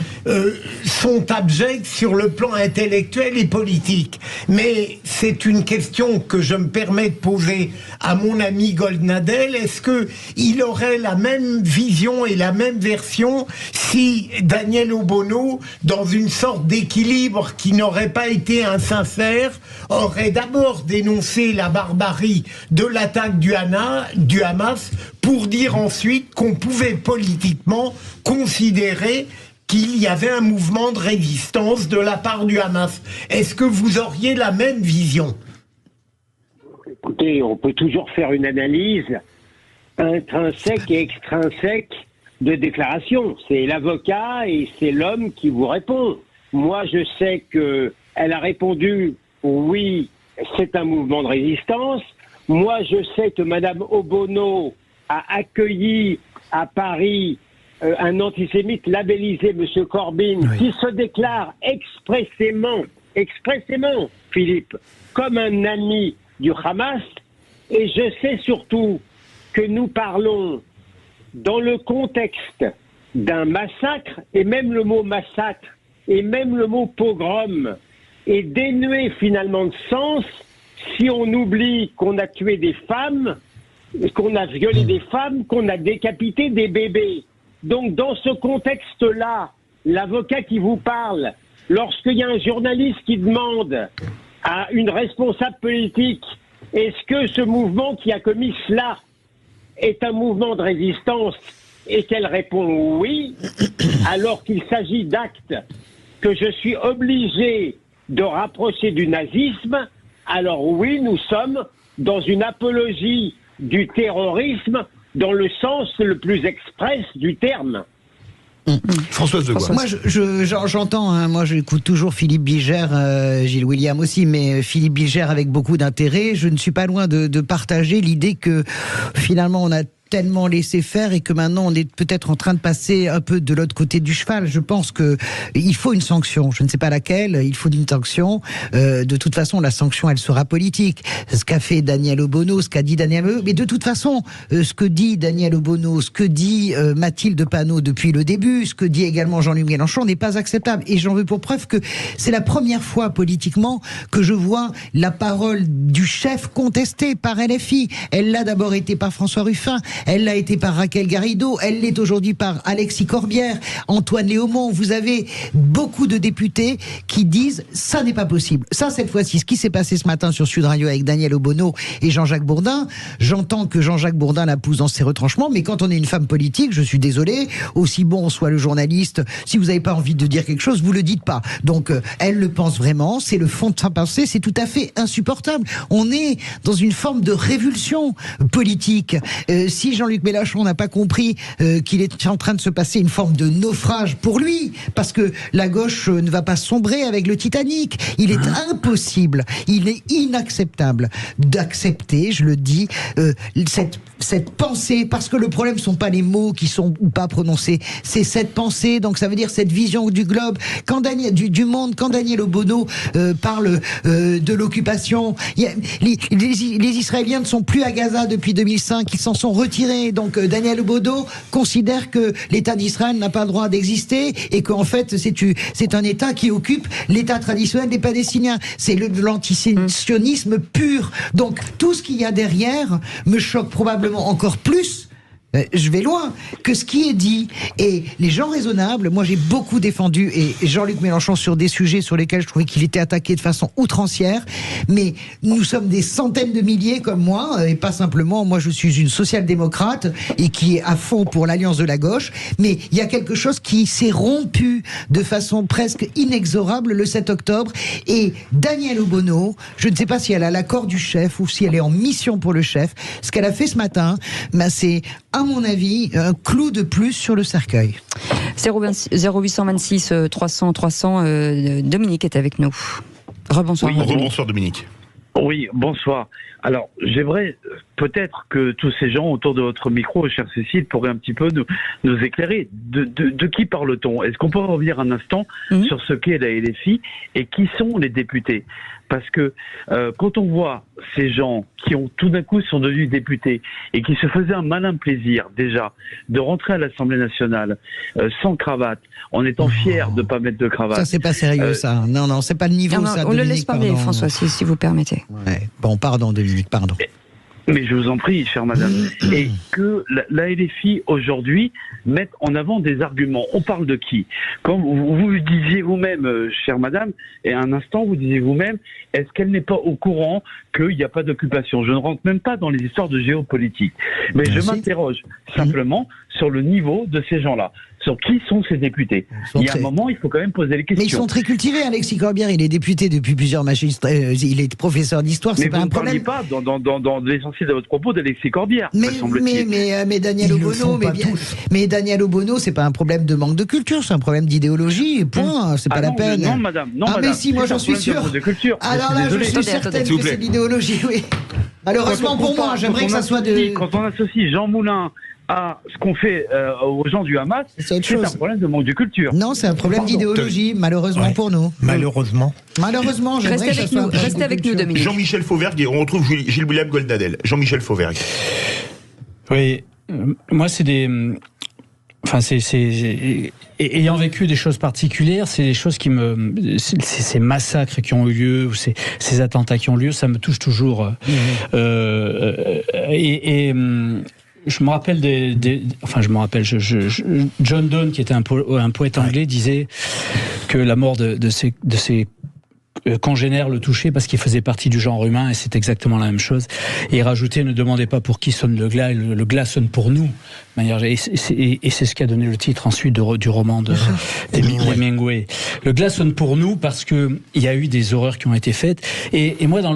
sont abjects sur le plan intellectuel et politique. Mais c'est une question que je me permets de poser à mon ami Goldnadel. Est-ce qu'il aurait la même vision et la même version si Danielle Obono, dans une sorte d'équilibre qui n'aurait pas été insincère, aurait d'abord dénoncé la barbarie de l'attaque du Hamas, pour dire ensuite qu'on pouvait politiquement considérer qu'il y avait un mouvement de résistance de la part du Hamas. Est-ce que vous auriez la même vision? Écoutez, on peut toujours faire une analyse intrinsèque et extrinsèque de déclaration. C'est l'avocat et c'est l'homme qui vous répond. Moi, je sais qu'elle a répondu « oui, c'est un mouvement de résistance ». Moi, je sais que Madame Obono a accueilli à Paris un antisémite labellisé, M. Corbyn, qui se déclare expressément, Philippe, comme un ami du Hamas. Et je sais surtout que nous parlons dans le contexte d'un massacre, et même le mot massacre, et même le mot pogrom, est dénué finalement de sens si on oublie qu'on a tué des femmes, qu'on a violé des femmes, qu'on a décapité des bébés. Donc dans ce contexte-là, l'avocat qui vous parle, lorsqu'il y a un journaliste qui demande à une responsable politique « Est-ce que ce mouvement qui a commis cela est un mouvement de résistance ?» et qu'elle répond « Oui », alors qu'il s'agit d'actes que je suis obligé de rapprocher du nazisme, alors oui, nous sommes dans une apologie du terrorisme dans le sens le plus express du terme. Françoise Degois. Moi, j'entends, hein, moi j'écoute toujours Philippe Bilger, Gilles William aussi, mais Philippe Bilger avec beaucoup d'intérêt. Je ne suis pas loin de partager l'idée que finalement on a tellement laissé faire et que maintenant on est peut-être en train de passer un peu de l'autre côté du cheval. Je pense que il faut une sanction. Je ne sais pas laquelle. Il faut une sanction. De toute façon, la sanction, elle sera politique. Ce qu'a fait Daniel Obono, ce qu'a dit Daniel Obono. Mais de toute façon, ce que dit Daniel Obono, ce que dit Mathilde Panot depuis le début, ce que dit également Jean-Luc Mélenchon n'est pas acceptable. Et j'en veux pour preuve que c'est la première fois politiquement que je vois la parole du chef contestée par LFI. Elle l'a d'abord été par François Ruffin. Elle l'a été par Raquel Garrido, elle l'est aujourd'hui par Alexis Corbière, Antoine Léaumont. Vous avez beaucoup de députés qui disent ça n'est pas possible. Ça, cette fois-ci, ce qui s'est passé ce matin sur Sud Radio avec Daniel Obono et Jean-Jacques Bourdin, j'entends que Jean-Jacques Bourdin la pousse dans ses retranchements, mais quand on est une femme politique, je suis désolé, aussi bon soit le journaliste, si vous n'avez pas envie de dire quelque chose, vous le dites pas. Donc, elle le pense vraiment, c'est le fond de sa pensée, c'est tout à fait insupportable. On est dans une forme de révulsion politique. Si Jean-Luc Mélenchon n'a pas compris qu'il est en train de se passer une forme de naufrage pour lui, parce que la gauche ne va pas sombrer avec le Titanic. Il est impossible, il est inacceptable d'accepter, je le dis, cette pensée, parce que le problème ne sont pas les mots qui sont ou pas prononcés, c'est cette pensée, donc ça veut dire cette vision du globe, du monde, quand Daniel Obono parle de l'occupation, les Israéliens ne sont plus à Gaza depuis 2005, ils s'en sont retirés. Donc Daniel Obono considère que l'État d'Israël n'a pas le droit d'exister et qu'en fait c'est un État qui occupe l'État traditionnel des Palestiniens. C'est l'antisionisme pur. Donc tout ce qu'il y a derrière me choque probablement encore plus. Je vais loin que ce qui est dit. Et les gens raisonnables, moi j'ai beaucoup défendu et Jean-Luc Mélenchon sur des sujets sur lesquels je trouvais qu'il était attaqué de façon outrancière, mais nous sommes des centaines de milliers comme moi, et pas simplement, moi je suis une social-démocrate et qui est à fond pour l'alliance de la gauche, mais il y a quelque chose qui s'est rompu de façon presque inexorable le 7 octobre, et Daniel Obono, je ne sais pas si elle a l'accord du chef ou si elle est en mission pour le chef, ce qu'elle a fait ce matin, c'est à mon avis, un clou de plus sur le cercueil. 0826 300 300, Dominique est avec nous. Rebonsoir. Oui, rebonsoir Dominique. Oui, bonsoir. Alors, j'aimerais peut-être que tous ces gens autour de votre micro, chère Cécile, pourraient un petit peu nous éclairer. De qui parle-t-on ? Est-ce qu'on peut revenir un instant sur ce qu'est la LFI et qui sont les députés ? Parce que quand on voit ces gens qui ont tout d'un coup sont devenus députés et qui se faisaient un malin plaisir déjà de rentrer à l'Assemblée nationale sans cravate, en étant fiers de ne pas mettre de cravate. Ça, c'est pas sérieux, ça. Non, c'est pas le niveau, non, ça. On le laisse parler, François, si vous permettez. Ouais. Bon, pardon, Dominique, pardon. Mais je vous en prie, chère madame. Et que la LFI, aujourd'hui, mette en avant des arguments. On parle de qui ? Comme vous disiez vous-même, chère madame, et à un instant, vous disiez vous-même, est-ce qu'elle n'est pas au courant qu'il n'y a pas d'occupation ? Je ne rentre même pas dans les histoires de géopolitique. Mais je m'interroge simplement sur le niveau de ces gens-là. Sur qui sont ces députés ? Il y a un moment, il faut quand même poser les questions. Mais ils sont très cultivés, Alexis Corbière. Il est député depuis plusieurs magistrats. Il est professeur d'histoire, c'est pas un problème. Mais vous ne parliez pas, dans l'essentiel de votre propos, d'Alexis Corbière, mais Daniel Obono, mais Daniel Obono, c'est pas un problème de manque de culture, c'est un problème d'idéologie, point. C'est pas la peine. Non, madame. Non, madame. Mais si, moi j'en suis sûr. Alors là, je suis certaine que c'est l'idéologie, oui. Malheureusement pour moi, j'aimerais que ça soit de... Quand on associe Jean Moulin à ce qu'on fait aux gens du Hamas, c'est un problème de manque de culture. Non, c'est un problème d'idéologie, malheureusement pour nous. Malheureusement, Restez avec nous, Dominique. Jean-Michel Fauvergue, et on retrouve Gilles William Goldnadel. Jean-Michel Fauvergue. Oui, moi c'est des... Enfin, ayant vécu des choses particulières, c'est des choses qui ces massacres qui ont eu lieu, ou ces attentats qui ont lieu, ça me touche toujours. Je me rappelle John Donne, qui était un poète anglais, disait que la mort de ses congénères le touchait parce qu'il faisait partie du genre humain, et c'est exactement la même chose. Et il rajoutait, ne demandez pas pour qui sonne le glas, le glas sonne pour nous. Et c'est ce qui a donné le titre ensuite du roman d'Hemingway. Le glas sonne pour nous parce que il y a eu des horreurs qui ont été faites. Et moi, dans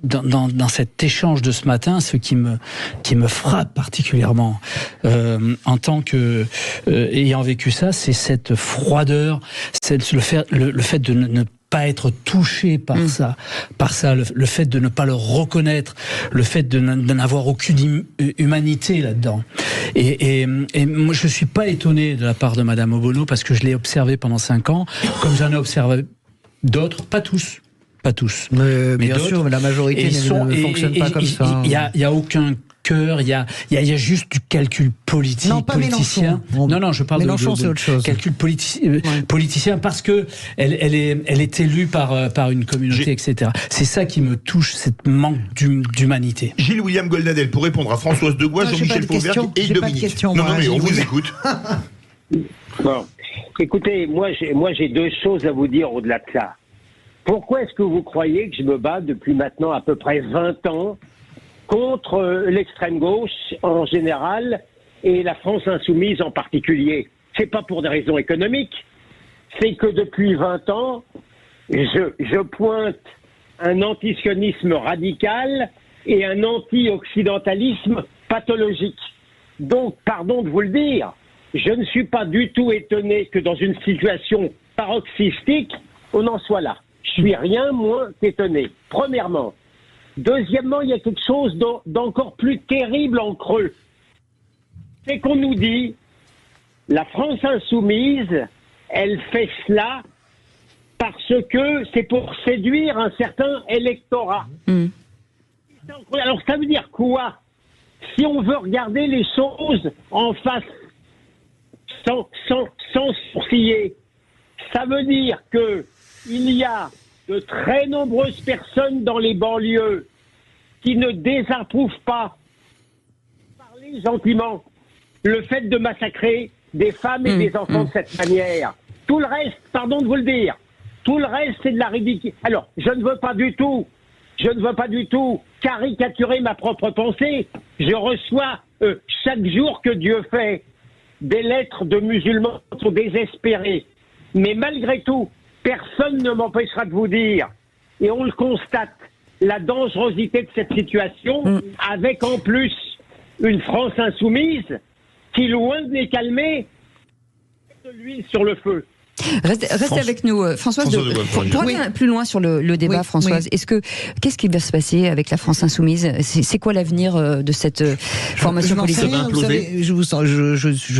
dans cet échange de ce matin, ce qui me frappe particulièrement en tant que ayant vécu ça, c'est cette froideur, c'est le fait de ne pas être touché par ça, le fait de ne pas le reconnaître, le fait de n'avoir aucune humanité là-dedans. Et moi, je suis pas étonné de la part de Madame Obono, parce que je l'ai observé pendant 5 ans, comme j'en ai observé d'autres, pas tous. Mais bien sûr, la majorité ne fonctionne pas comme ça. Il y a aucun cœur, il y a juste du calcul politique, non, pas politicien. Non, je parle Mélenchon, c'est autre chose. Calcul politicien, parce que elle est élue par une communauté, etc. C'est ça qui me touche, cette manque d'humanité. Gilles William Goldnadel, pour répondre à Françoise Degois, Jean-Michel Fauvergue et Dominique. Non, mais on vous écoute. Bon, écoutez, moi j'ai 2 choses à vous dire au-delà de ça. Pourquoi est-ce que vous croyez que je me bats depuis maintenant à peu près 20 ans contre l'extrême gauche en général et la France insoumise en particulier? C'est pas pour des raisons économiques, c'est que depuis 20 ans, je pointe un antisionisme radical et un anti-occidentalisme pathologique. Donc, pardon de vous le dire, je ne suis pas du tout étonné que dans une situation paroxystique, on en soit là. Je suis rien moins qu'étonné, premièrement. Deuxièmement, il y a quelque chose d'encore plus terrible en creux. C'est qu'on nous dit, la France insoumise, elle fait cela parce que c'est pour séduire un certain électorat. Alors ça veut dire quoi? Si on veut regarder les choses en face, sans sourciller, ça veut dire que il y a de très nombreuses personnes dans les banlieues qui ne désapprouvent pas, parler gentiment, le fait de massacrer des femmes et des enfants de cette manière. Tout le reste, pardon de vous le dire, tout le reste c'est de la ridicule. Alors, je ne veux pas du tout caricaturer ma propre pensée. Je reçois chaque jour que Dieu fait des lettres de musulmans qui sont désespérés. Mais malgré tout, personne ne m'empêchera de vous dire, et on le constate, la dangerosité de cette situation, avec en plus une France insoumise qui, loin de les calmer, met de l'huile sur le feu. Restez avec nous, Françoise. Pour aller plus loin sur le débat, Françoise, qu'est-ce qui va se passer avec la France insoumise? C'est quoi l'avenir de cette formation politique? Vous savez, je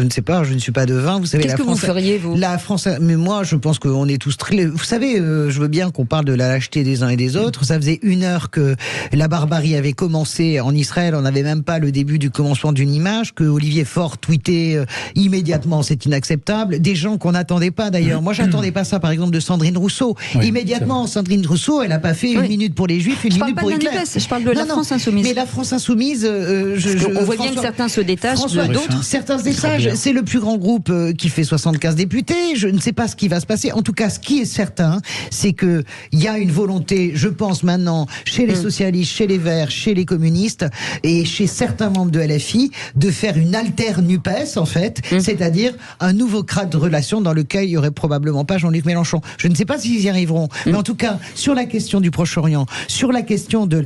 ne sais pas, je ne suis pas devin. Vous savez, qu'est-ce que vous feriez, vous? La France, mais moi, je pense qu'on est tous très. Vous savez, je veux bien qu'on parle de la lâcheté des uns et des autres. Ça faisait 1 heure que la barbarie avait commencé en Israël. On n'avait même pas le début du commencement d'une image. Que Olivier Faure tweetait immédiatement, c'est inacceptable. Des gens qu'on n'attendait pas d'ailleurs. Moi, j'attendais pas ça, par exemple, de Sandrine Rousseau. Oui, immédiatement, Sandrine Rousseau, elle a pas fait 1 minute pour les Juifs, 1 minute pour Hitler. Je parle de la France insoumise. Mais la France insoumise, on voit bien que certains se détachent, d'autres. Certains se détachent. C'est le plus grand groupe qui fait 75 députés. Je ne sais pas ce qui va se passer. En tout cas, ce qui est certain, c'est que il y a une volonté, je pense maintenant, chez les socialistes, chez les Verts, chez les communistes et chez certains membres de LFI, de faire une alter-NUPES, en fait, c'est-à-dire un nouveau cadre de relation dans lequel il y aurait probablement pas Jean-Luc Mélenchon. Je ne sais pas s'ils y arriveront, mais en tout cas, sur la question du Proche-Orient, sur la question de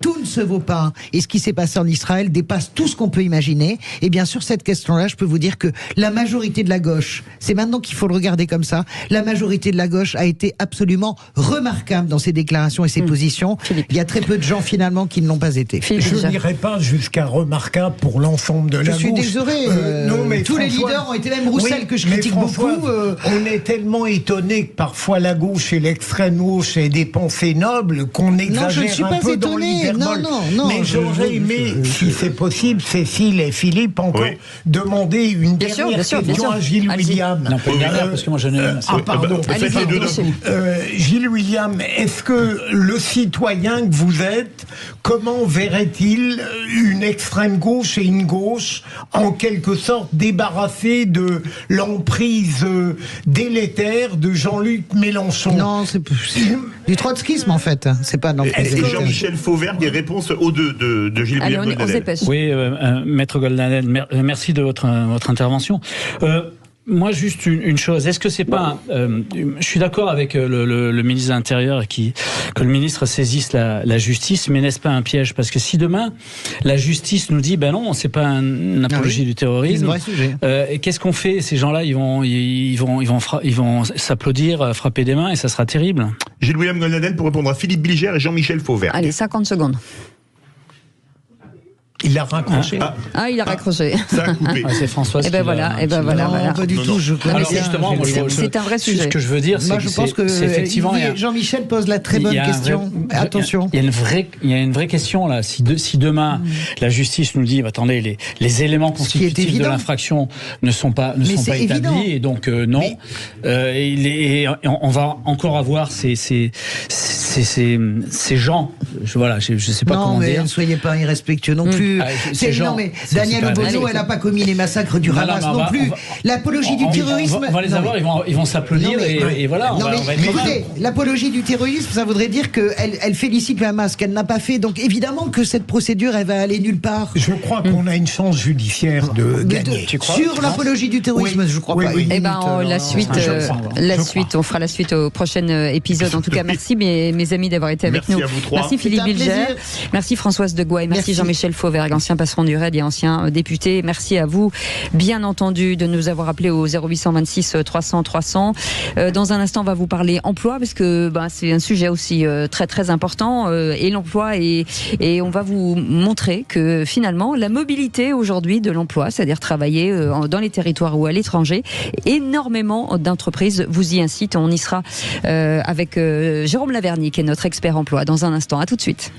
tout ne se vaut pas, et ce qui s'est passé en Israël dépasse tout ce qu'on peut imaginer, et bien sur cette question-là, je peux vous dire que la majorité de la gauche, c'est maintenant qu'il faut le regarder comme ça, la majorité de la gauche a été absolument remarquable dans ses déclarations et ses positions. Il y a très peu de gens finalement qui ne l'ont pas été. Je n'irai pas jusqu'à remarquable pour l'ensemble de la gauche. Je suis désolé, non, mais tous les leaders ont été, même Roussel, que je critique beaucoup. On est tellement étonné que parfois la gauche et l'extrême gauche aient des pensées nobles qu'on exagère un peu dans l'hyperbole. Mais j'aurais aimé, si c'est possible, Cécile et Philippe, encore demander une dernière question à Gilles William. Non, pas une dernière, parce que moi j'en ai une. Pardon. Gilles William, est-ce que le citoyen que vous êtes, comment verrait-il une extrême gauche et une gauche, en quelque sorte débarrassée de l'emprise délétère de Jean-Luc Mélenchon? Non, c'est du trotskisme en fait. C'est pas Est-ce que Jean-Michel Fauvergue des réponses aux deux de Gilles Goldnadel? Oui, Maître Goldnadel, merci de votre intervention. Moi, juste une chose. Est-ce que c'est pas... je suis d'accord avec le ministre de l'Intérieur que le ministre saisisse la justice, mais n'est-ce pas un piège? Parce que si demain, la justice nous dit, ben non, c'est pas une apologie du terrorisme, c'est un vrai sujet. Et qu'est-ce qu'on fait? Ces gens-là, ils vont s'applaudir, frapper des mains, et ça sera terrible. Gilles-William Goldnadel pour répondre à Philippe Bilger et Jean-Michel Fauvergue. Allez, 50 secondes. Il l'a raccroché. Il a raccroché. Ça a coupé. C'est François. Et ben voilà. Non, pas du tout. C'est un vrai sujet. Ce que je veux dire, moi, je pense que effectivement, Jean-Michel pose la très bonne question. Attention. Il y a une vraie question là. Si demain la justice nous dit, attendez, les éléments constitutifs de l'infraction ne sont pas établis, et donc non. On va encore avoir ces gens. Je sais pas comment dire. Non, mais ne soyez pas irrespectueux non plus. Non, mais Daniel Obono, elle n'a pas commis les massacres du Hamas non plus. L'apologie du terrorisme. On va les avoir, ils vont s'applaudir et voilà. Mais écoutez, l'apologie du terrorisme, ça voudrait dire qu'elle félicite le Hamas, qu'elle n'a pas fait. Donc évidemment que cette procédure, elle va aller nulle part. Je crois qu'on a une chance judiciaire de gagner. Sur l'apologie du terrorisme, je crois pas. Eh ben, la suite, on fera la suite au prochain épisode. En tout cas, merci mes amis d'avoir été avec nous. Merci Philippe Bilger, merci Françoise de Gouaille, merci Jean-Michel Fauvergue, ancien patron du RAID et ancien député. Merci à vous, bien entendu, de nous avoir appelé au 0826 300 300. Dans un instant, on va vous parler emploi, parce que c'est un sujet aussi très très important, et l'emploi, et on va vous montrer que finalement, la mobilité aujourd'hui de l'emploi, c'est-à-dire travailler dans les territoires ou à l'étranger, énormément d'entreprises vous y incitent. On y sera avec Jérôme Laverny, qui est notre expert emploi, dans un instant. À tout de suite.